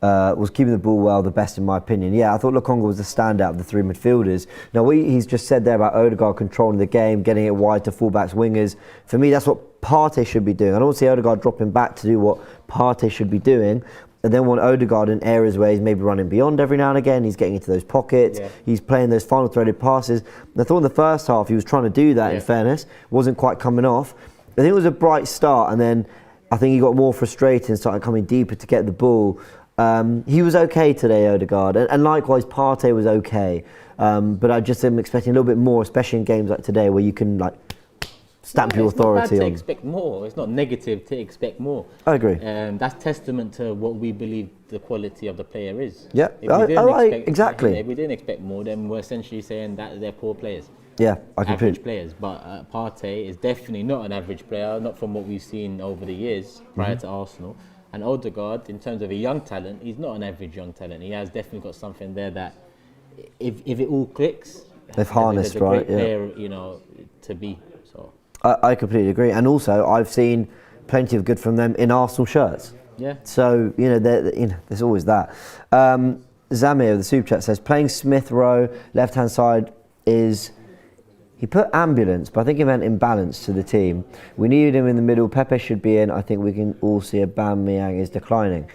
well, the best in my opinion. Yeah, I thought Lokonga was the standout of the three midfielders. Now, what he's just said there about Odegaard controlling the game, getting it wide to fullbacks, wingers. For me, that's what Partey should be doing. I don't see Odegaard dropping back to do what Partey should be doing. And then want Odegaard in areas where he's maybe running beyond every now and again. He's getting into those pockets. Yeah. He's playing those final threaded passes. And I thought in the first half he was trying to do that, in fairness. Wasn't quite coming off. I think it was a bright start, and then I think he got more frustrated and started coming deeper to get the ball. He was okay today, Odegaard. And likewise, Partey was okay. But I just am expecting a little bit more, especially in games like today where you can stamp your authority it's not bad to on. expect more. It's not negative to expect more. I agree. That's testament to what we believe the quality of the player is. Yeah, exactly. If we didn't expect more, then we're essentially saying that they're poor players. Yeah, I can average players. But Partey is definitely not an average player, not from what we've seen over the years prior to Arsenal. And Odegaard, in terms of a young talent, he's not an average young talent. He has definitely got something there that, if it all clicks, they've harnessed, there's a great right? player, to be. So. I completely agree, and also I've seen plenty of good from them in Arsenal shirts. Yeah. So there's always that. Zamir, the super chat says playing Smith Rowe left hand side is. He put ambulance, but I think he meant imbalance to the team. We needed him in the middle. Pepe should be in. I think we can all see Aubameyang is declining.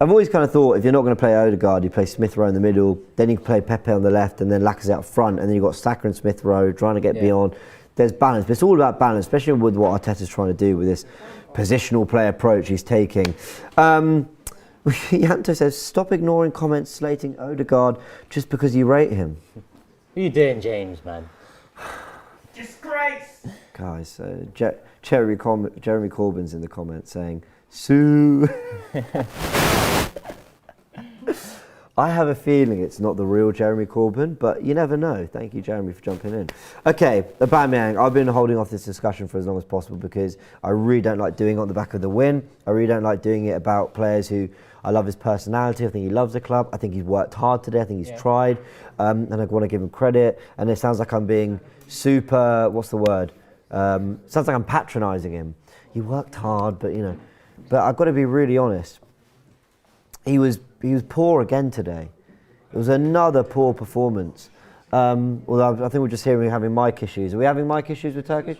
I've always kind of thought if you're not going to play Odegaard, you play Smith Rowe in the middle. Then you can play Pepe on the left, and then Lacazette up front, and then you've got Saka and Smith Rowe trying to get beyond. There's balance, but it's all about balance, especially with what Arteta's trying to do with this positional play approach he's taking. Yanto says, stop ignoring comments slating Odegaard just because you rate him. What are you doing, James, man? Disgrace! Guys, Jeremy Corbyn's in the comments saying, Sue. I have a feeling it's not the real Jeremy Corbyn, but you never know. Thank you, Jeremy, for jumping in. Okay, Aubameyang. I've been holding off this discussion for as long as possible because I really don't like doing it on the back of the win. I really don't like doing it about players who I love his personality. I think he loves the club. I think he's worked hard today. I think he's tried, and I want to give him credit. And it sounds like I'm being super. What's the word? Sounds like I'm patronising him. He worked hard, but but I've got to be really honest. He was poor again today. It was another poor performance. Although I think we're just hearing we're having mic issues. Are we having mic issues with Turkish?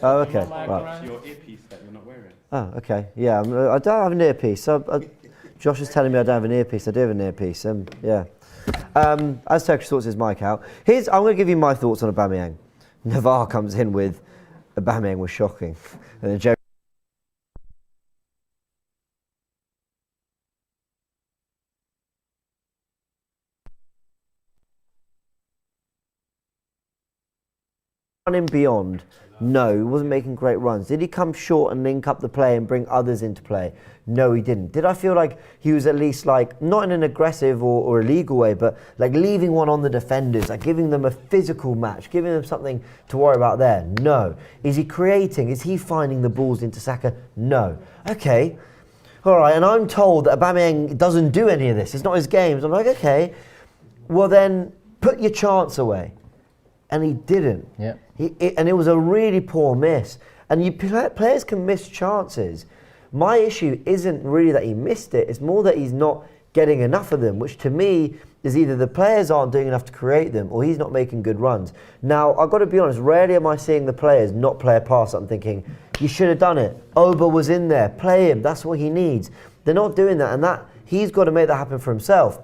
Oh, okay. Right. Your earpiece that you're not wearing. Oh, okay. Yeah, I don't have an earpiece. Josh is telling me I don't have an earpiece. I do have an earpiece. Yeah. As Turkish sorts his mic out, I'm going to give you my thoughts on Aubameyang. Navarre comes in with Aubameyang was shocking, and then Jeremy running beyond. No, he wasn't making great runs. Did he come short and link up the play and bring others into play? No, he didn't. Did I feel like he was at least not in an aggressive or illegal way, but leaving one on the defenders, giving them a physical match, giving them something to worry about there? No. Is he creating? Is he finding the balls into Saka? No. Okay. All right, and I'm told that Aubameyang doesn't do any of this. It's not his games. I'm like, okay, well then put your chance away. And he didn't. Yeah. And it was a really poor miss. And players can miss chances. My issue isn't really that he missed it, it's more that he's not getting enough of them, which to me is either the players aren't doing enough to create them or he's not making good runs. Now, I've got to be honest, rarely am I seeing the players not play a pass. I'm thinking, you should have done it. Oba was in there, play him, that's what he needs. They're not doing that, and that he's got to make that happen for himself.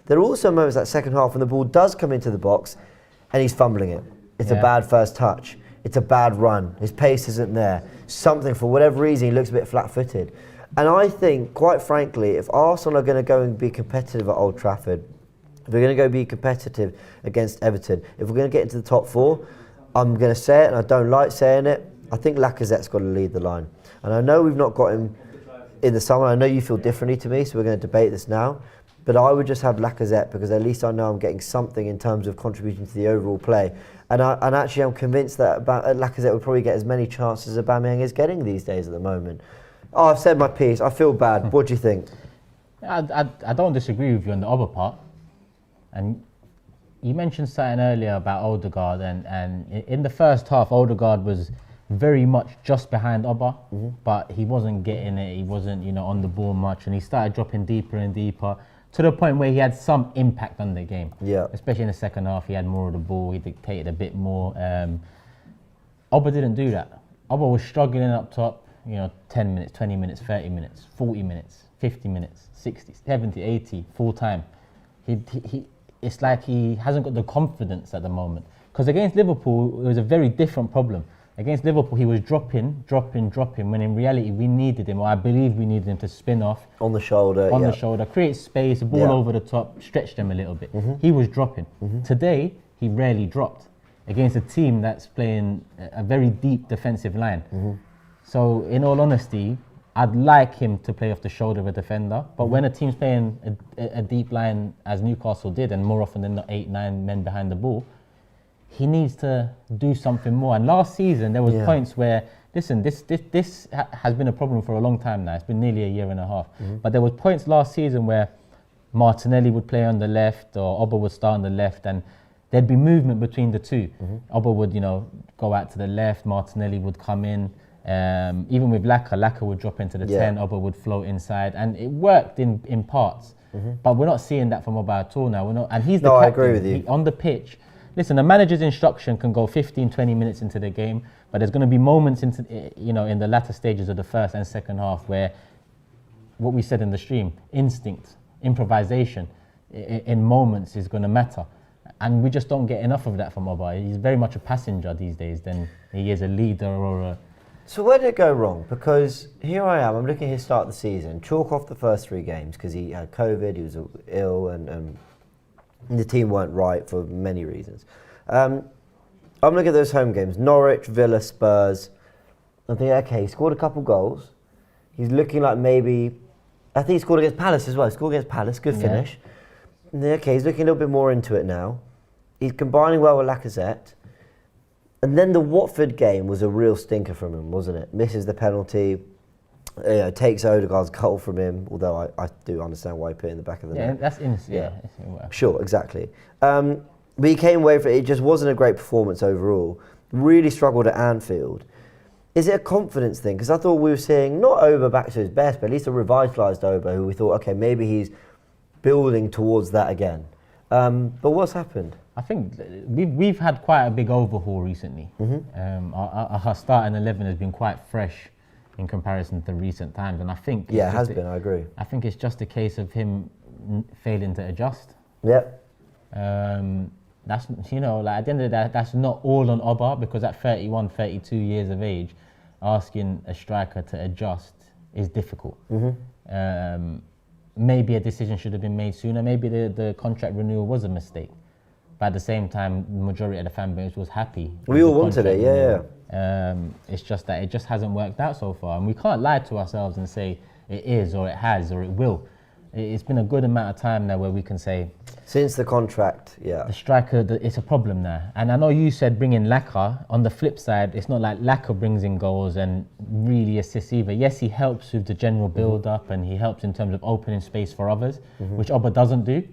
There are also moments that second half when the ball does come into the box and he's fumbling it. It's a bad first touch. It's a bad run. His pace isn't there. Something, for whatever reason, he looks a bit flat-footed. And I think, quite frankly, if Arsenal are going to go and be competitive at Old Trafford, if we're going to go be competitive against Everton, if we're going to get into the top four, I'm going to say it, and I don't like saying it, I think Lacazette's got to lead the line. And I know we've not got him in the summer. I know you feel differently to me, so we're going to debate this now. But I would just have Lacazette, because at least I know I'm getting something in terms of contributing to the overall play. And actually I'm convinced that Lacazette would probably get as many chances as Aubameyang is getting these days at the moment. Oh, I've said my piece. I feel bad. What do you think? I don't disagree with you on the other part. And you mentioned something earlier about Odegaard, and in the first half, Odegaard was very much just behind Oba, but he wasn't getting it. He wasn't, on the ball much, and he started dropping deeper and deeper, to the point where he had some impact on the game. Yeah. Especially in the second half, he had more of the ball, he dictated a bit more. Oba didn't do that. Oba was struggling up top, 10 minutes, 20 minutes, 30 minutes, 40 minutes, 50 minutes, 60, 70, 80, full time. It's like he hasn't got the confidence at the moment. Because against Liverpool, it was a very different problem. Against Liverpool, he was dropping, when in reality we needed him, or I believe we needed him to spin off. On the shoulder, the shoulder, create space, ball over the top, stretch them a little bit. He was dropping. Today, he rarely dropped against a team that's playing a very deep defensive line. So, in all honesty, I'd like him to play off the shoulder of a defender, but when a team's playing a deep line, as Newcastle did, and more often than not 8, 9 men behind the ball, he needs to do something more. And last season, there was points where, listen, this has been a problem for a long time now. It's been nearly a year and a half. But there was points last season where Martinelli would play on the left, or Oba would start on the left, and there'd be movement between the two. Oba would, go out to the left, Martinelli would come in. Even with Laka would drop into the 10, Oba would float inside, and it worked in parts. But we're not seeing that from Oba at all now. We're not, and he's the captain. I agree with you. On the pitch, listen, a manager's instruction can go 15, 20 minutes into the game, but there's going to be moments in the latter stages of the first and second half where, what we said in the stream, instinct, improvisation in moments is going to matter. And we just don't get enough of that from Oba. He's very much a passenger these days than he is a leader or a... So where did it go wrong? Because here I am, I'm looking at his start of the season, chalk off the first 3 games because he had COVID, he was ill, and the team weren't right for many reasons. I'm looking at those home games, Norwich, Villa, Spurs. I'm thinking, okay, he scored a couple goals. He's looking like maybe, I think he scored against Palace as well. He scored against Palace, good finish. And then, okay, he's looking a little bit more into it now. He's combining well with Lacazette. And then the Watford game was a real stinker from him, wasn't it? Misses the penalty, takes Odegaard's goal from him, although I do understand why he put it in the back of the net. That's innocent, Sure, exactly. But he came away from it, it just wasn't a great performance overall. Really struggled at Anfield. Is it a confidence thing? Because I thought we were seeing, not Oba back to his best, but at least a revitalised Oba, who we thought, okay, maybe he's building towards that again. But what's happened? I think we've had quite a big overhaul recently. Our starting 11 has been quite fresh in comparison to recent times, and I think it has been. I agree. I think it's just a case of him failing to adjust. Yep. That's at the end of the day, that's not all on Oba, because at 31, 32 years of age, asking a striker to adjust is difficult. Maybe a decision should have been made sooner. Maybe the contract renewal was a mistake. But at the same time, the majority of the fan base was happy. We all wanted it, It's just that it just hasn't worked out so far. And we can't lie to ourselves and say it is, or it has, or it will. It's been a good amount of time now where we can say... Since the contract, The striker, it's a problem now. And I know you said bring in Laka. On the flip side, it's not like Laka brings in goals and really assists either. Yes, he helps with the general build-up and he helps in terms of opening space for others, which Oba doesn't do.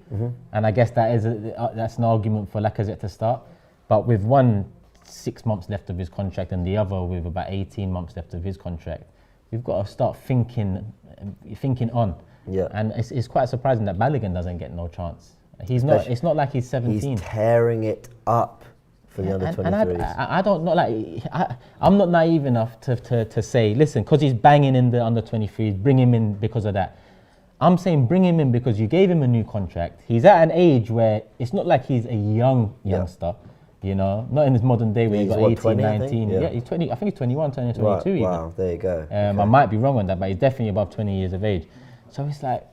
And I guess that's an argument for Lacazette to start. But with one 6 months left of his contract and the other with about 18 months left of his contract. We've got to start thinking on. Yeah. And it's quite surprising that Balogun doesn't get no chance. He's not. It's not like he's 17. He's tearing it up for the under 23s. And I don't know. I'm not naive enough to say, listen, because he's banging in the under 23s, bring him in because of that. I'm saying bring him in because you gave him a new contract. He's at an age where it's not like he's a youngster. You know, not in this modern day where he's got 18, 20, 19. Yeah, he's 20. I think he's 21, turning 22 right, even. wow, there you go. I might be wrong on that, but he's definitely above 20 years of age. So it's like,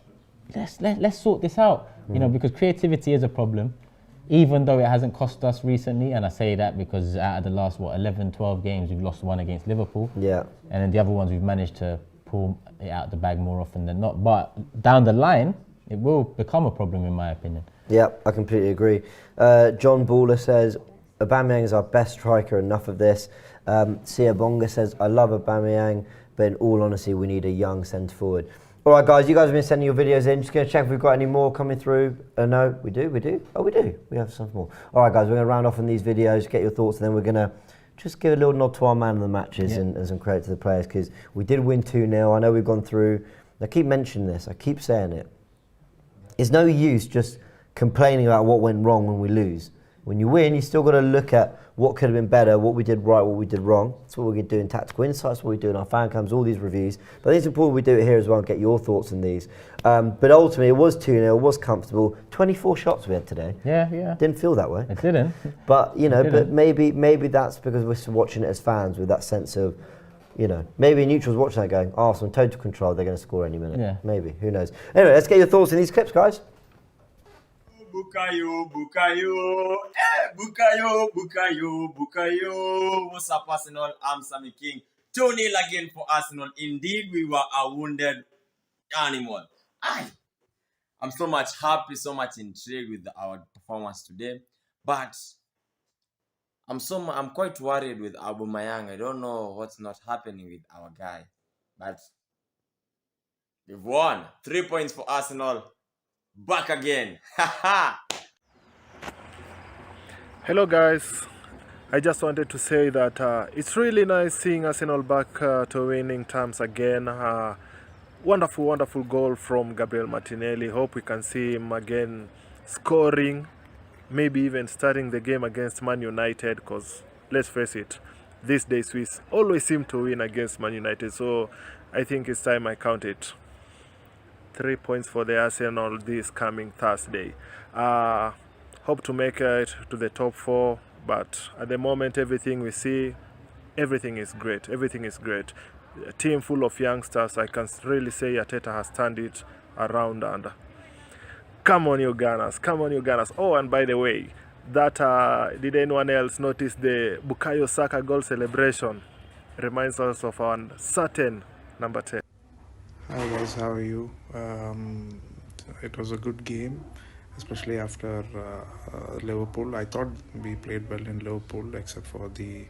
let's sort this out. You know, because creativity is a problem, even though it hasn't cost us recently. And I say that because out of the last 11, 12 games, we've lost one against Liverpool. Yeah. And then the other ones we've managed to pull it out the bag more often than not. But down the line, it will become a problem in my opinion. Yeah, I completely agree. John Baller says, Aubameyang is our best striker, enough of this. Sia Bonga says, I love Aubameyang, but in all honesty, we need a young centre forward. All right, guys, you guys have been sending your videos in. Just going to check if we've got any more coming through. No, we do. Oh, we do. We have some more. All right, guys, we're going to round off on these videos, get your thoughts, and then we're going to just give a little nod to our man of the matches and some credit to the players, because we did win 2-0. I know we've gone through. I keep mentioning this. I keep saying it. It's no use just complaining about what went wrong when we lose. When you win, you still got to look at what could have been better, what we did right, what we did wrong. That's what we're doing, tactical insights, what we do in our fan cams, all these reviews. But I think it's important we do it here as well and get your thoughts on these. But ultimately, it was 2-0, it was comfortable. 24 shots we had today. Yeah. Didn't feel that way. It didn't. But, you know, but maybe that's because we're still watching it as fans with that sense of, you know, maybe neutrals watching that going, Arsenal in total control, they're going to score any minute. Yeah. Maybe, who knows. Anyway, let's get your thoughts on these clips, guys. Bukayo, Bukayo. What's up, Arsenal? I'm Sammy King. 2-0 again for Arsenal. Indeed, we were a wounded animal. I'm so much happy, so much intrigued with our performance today. But I'm quite worried with Aubameyang. I don't know what's not happening with our guy. But we've won. 3 points for Arsenal. Back again. Hello guys, I just wanted to say that it's really nice seeing Arsenal back to winning terms again. Wonderful goal from Gabriel Martinelli. Hope we can see him again scoring, maybe even starting the game against Man United, because let's face it, these days we always seem to win against Man United, so I think it's time I count it. 3 points for the Arsenal this coming Thursday. Hope to make it to the top 4, but at the moment everything we see, everything is great. A team full of youngsters. I can really say Arteta has turned it around, and come on you Gunners. Oh, and by the way, did anyone else notice the Bukayo Saka goal celebration? Reminds us of our certain number 10. Hi guys, how are you? It was a good game, especially after Liverpool. I thought we played well in Liverpool except for the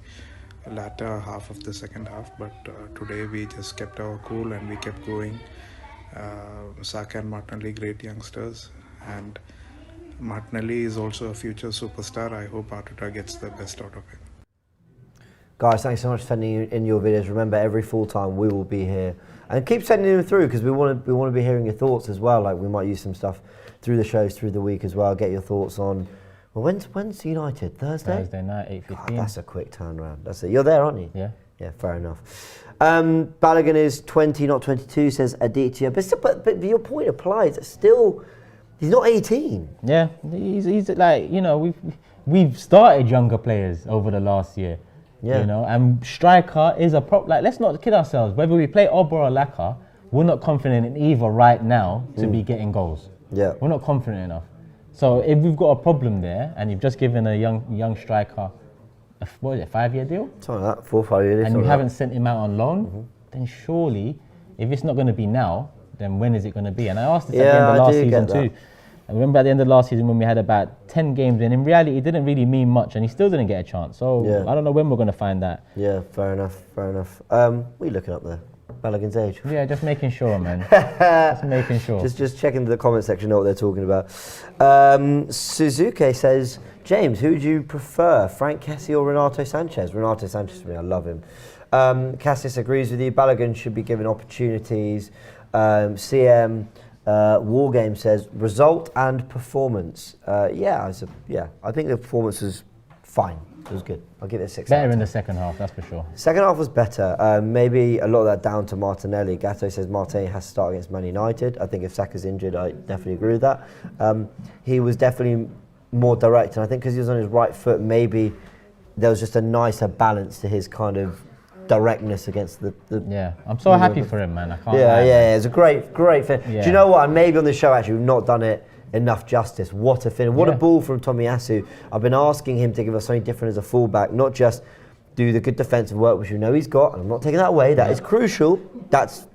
latter half of the second half, but today we just kept our cool and we kept going. Saka and Martinelli, great youngsters, and Martinelli is also a future superstar. I hope Arteta gets the best out of him. Guys, thanks so much for sending in your videos. Remember, every full time we will be here, and keep sending them through, because we want to be hearing your thoughts as well. Like, we might use some stuff through the shows through the week as well. Get your thoughts on. Well, when's United? Thursday night, 8:15. That's a quick turnaround. That's it. You're there, aren't you? Yeah. Yeah, fair enough. Balogun is 20, not 22, says Aditya. But your point applies. Still, he's not 18. Yeah, he's like, you know, we've started younger players over the last year. Yeah. You know, and striker is a prop. Like, let's not kid ourselves. Whether we play Oba or Laka, we're not confident in either right now to be getting goals. Yeah. We're not confident enough. So if we've got a problem there, and you've just given a young striker, what is it, 5-year deal? Something like that, 4 or 5 year deal. And you haven't sent him out on loan, then surely, if it's not going to be now, then when is it going to be? And I asked this at the end of last season too. I remember at the end of last season when we had about 10 games, and in reality it didn't really mean much, and he still didn't get a chance. So I don't know when we're going to find that. Yeah, fair enough. What are you looking up there? Balogun's age? Yeah, just making sure, man. Just making sure. Just checking the comment section, know what they're talking about. Suzuki says, James, who would you prefer, Frank Kessie or Renato Sanchez? Renato Sanchez for me, I love him. Cassis agrees with you. Balogun should be given opportunities. CM Wargame says result and performance. I think the performance was fine. It was good. I'll give it a 6. Better in the second half, that's for sure. Second half was better. Maybe a lot of that down to Martinelli. Gatto says Martinelli has to start against Man United. I think if Saka's injured, I definitely agree with that. He was definitely more direct, and I think because he was on his right foot, maybe there was just a nicer balance to his kind of directness against the yeah, I'm so happy for him, man. I can't lie, it's a great fin. Yeah. Do you know what? And maybe on the show actually we've not done it enough justice. What a fin! What a ball from Tomiyasu. I've been asking him to give us something different as a fullback, not just do the good defensive work which we know he's got, and I'm not taking that away. That is crucial. That's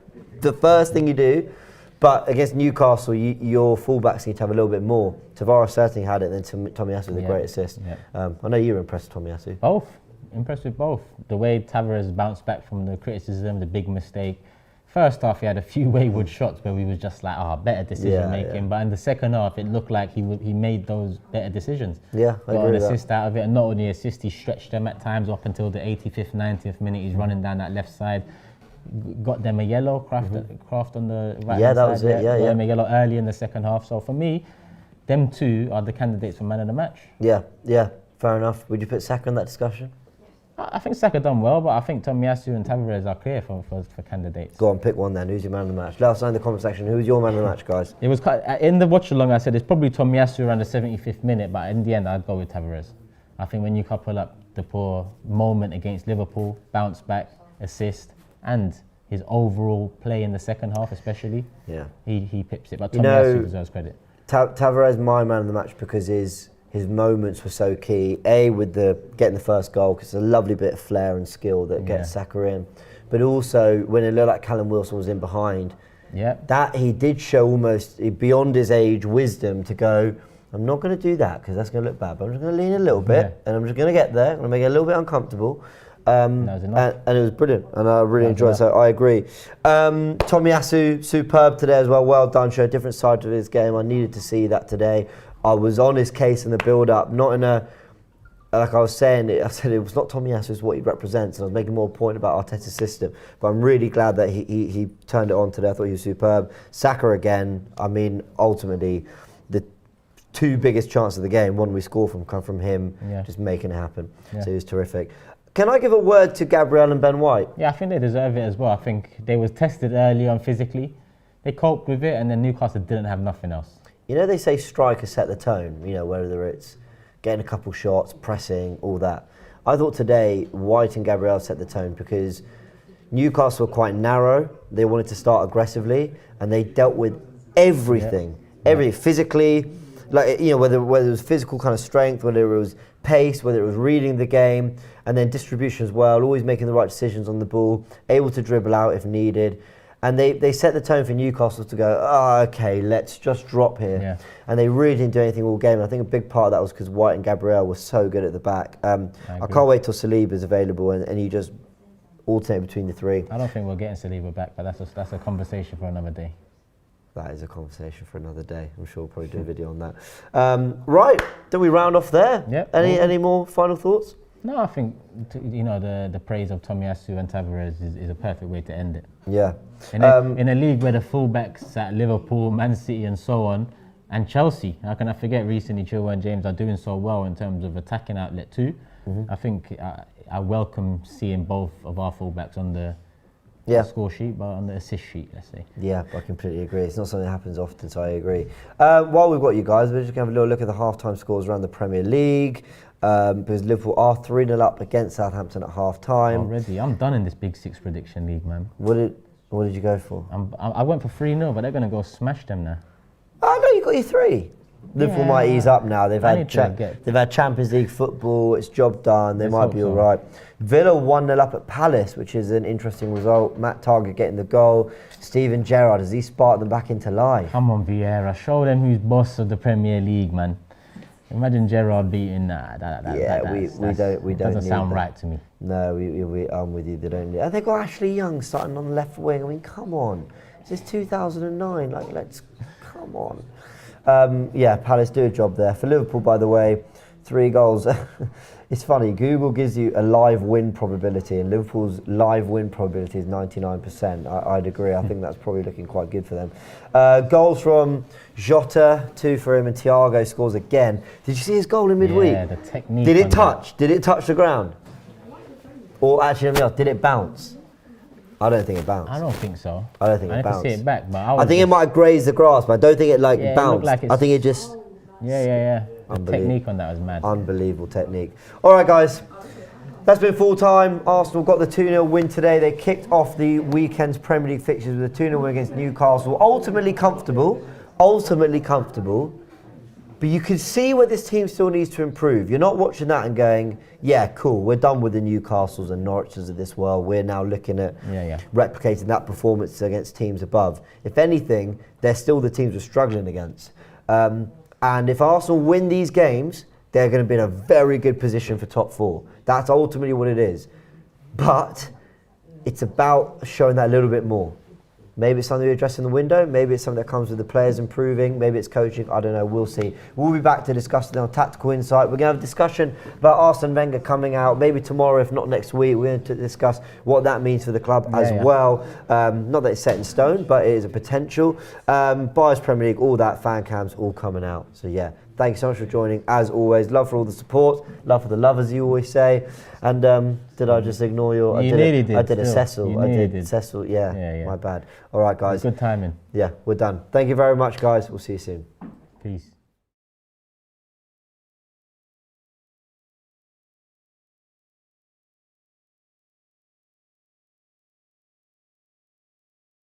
the first thing you do. But against Newcastle, your fullbacks need to have a little bit more. Tavares certainly had it, and then Tomiyasu with a great assist. I know you were impressed with Tomiyasu. Both. Impressed with both. The way Tavares bounced back from the criticism, the big mistake. First half, he had a few wayward shots where we was just like, better decision making. But in the second half, it looked like he made those better decisions. Yeah, I got agree an with assist out of it, and not only assist, he stretched them at times up until the 85th, 90th minute. He's running down that left side. Got them a yellow, Craft on the right side. Yeah, that was it. Got them a yellow early in the second half. So for me, them two are the candidates for man of the match. Yeah, fair enough. Would you put Saka in that discussion? I think Saka done well, but I think Tomiyasu and Tavares are clear for candidates. Go on, pick one then. Who's your man of the match? Let us know in the comment section. Who's your man of the match, guys? It was in the watch along. I said it's probably Tomiyasu around the 75th minute, but in the end, I'd go with Tavares. I think when you couple up the poor moment against Liverpool, bounce back, assist, and his overall play in the second half, especially, he pips it. But Tomiyasu deserves credit. Tavares, my man of the match, because his moments were so key. With getting the first goal, because it's a lovely bit of flair and skill that gets Saka in. But also, when it looked like Callum Wilson was in behind, that he did show almost beyond his age wisdom to go, I'm not going to do that because that's going to look bad, but I'm just going to lean a little bit and I'm just going to get there. I'm going to make it a little bit uncomfortable. And it was brilliant, and I really enjoyed it, so I agree. Tomiyasu, superb today as well. Well done, showed a different side to his game. I needed to see that today. I was on his case in the build-up, not in a, like I was saying, I said it was not Tomiyasu, it's what he represents, and I was making more point about Arteta's system. But I'm really glad that he turned it on today. I thought he was superb. Saka again, I mean, ultimately, the two biggest chances of the game, one we score from, come from him, just making it happen. So he was terrific. Can I give a word to Gabriel and Ben White? Yeah, I think they deserve it as well. I think they was tested early on physically. They coped with it, and then Newcastle didn't have nothing else. You know, they say strikers set the tone, you know, whether it's getting a couple shots, pressing, all that. I thought today White and Gabriel set the tone because Newcastle were quite narrow. They wanted to start aggressively, and they dealt with everything. Everything physically, like, you know, whether it was physical kind of strength, whether it was pace, whether it was reading the game, and then distribution as well, always making the right decisions on the ball, able to dribble out if needed. And they set the tone for Newcastle to go, okay, let's just drop here. And they really didn't do anything all game. And I think a big part of that was because White and Gabriel were so good at the back. I can't wait till Saliba's available and you just alternate between the three. I don't think we're getting Saliba back, but that's a conversation for another day. That is a conversation for another day. I'm sure we'll probably do a video on that. Right, then we round off there. Any more final thoughts? No, I think the praise of Tomiyasu and Tavares is a perfect way to end it. Yeah. In a league where the fullbacks at Liverpool, Man City, and so on, and Chelsea, how can I forget recently Chilwell and James are doing so well in terms of attacking outlet too. I think I welcome seeing both of our fullbacks on the score sheet, but on the assist sheet, let's say. Yeah, I completely agree. It's not something that happens often, so I agree. While we've got you guys, we're just going to have a little look at the half-time scores around the Premier League. Because Liverpool are 3-0 up against Southampton at half-time. Already, I'm done in this Big Six prediction league, man. What did you go for? I went for 3-0, but they're going to go smash them now. Oh no, you got your 3. Liverpool might ease up now. They've had Champions League football. It's job done. They might be all right. Villa 1-0 up at Palace, which is an interesting result. Matt Target getting the goal. Steven Gerrard, has he sparked them back into life? Come on, Vieira, show them who's boss of the Premier League, man. Imagine Gerrard beating that. We don't. Doesn't need sound that. right to me. No, I'm with you. They don't need. And they got Ashley Young starting on the left wing. I mean, come on. This is 2009. Come on. Palace do a job there. For Liverpool, by the way, 3 goals. It's funny, Google gives you a live win probability, and Liverpool's live win probability is 99%. I'd agree. I think that's probably looking quite good for them. Goals from Jota, 2 for him, and Thiago scores again. Did you see his goal in midweek? Yeah, the technique. Did it touch? Did it touch the ground? Or actually, let me ask, did it bounce? I don't think it bounced. I don't think so. I don't think it I need bounced. to see it back, but I think it might have grazed the grass, but I don't think it bounced. I think it just... Yeah. The technique on that was mad. Unbelievable technique. All right, guys. That's been full time. Arsenal got the 2-0 win today. They kicked off the weekend's Premier League fixtures with a 2-0 win against Newcastle. Ultimately comfortable. But you can see where this team still needs to improve. You're not watching that and going, yeah, cool, we're done with the Newcastles and Norwiches of this world. We're now looking at replicating that performance against teams above. If anything, they're still the teams we're struggling against. And if Arsenal win these games, they're going to be in a very good position for top 4. That's ultimately what it is. But it's about showing that a little bit more. Maybe it's something we address in the window. Maybe it's something that comes with the players improving. Maybe it's coaching. I don't know. We'll see. We'll be back to discuss it on Tactical Insight. We're going to have a discussion about Arsene Wenger coming out. Maybe tomorrow, if not next week. We're going to discuss what that means for the club as well. Not that it's set in stone, but it is a potential. Buyers Premier League, all that, fan cams, all coming out. So yeah, thank you so much for joining. As always, love for all the support. Love for the lovers, you always say. And did I just ignore your... I did a Cecil. I did Cecil, yeah. My bad. All right, guys. Good timing. Yeah, we're done. Thank you very much, guys. We'll see you soon. Peace.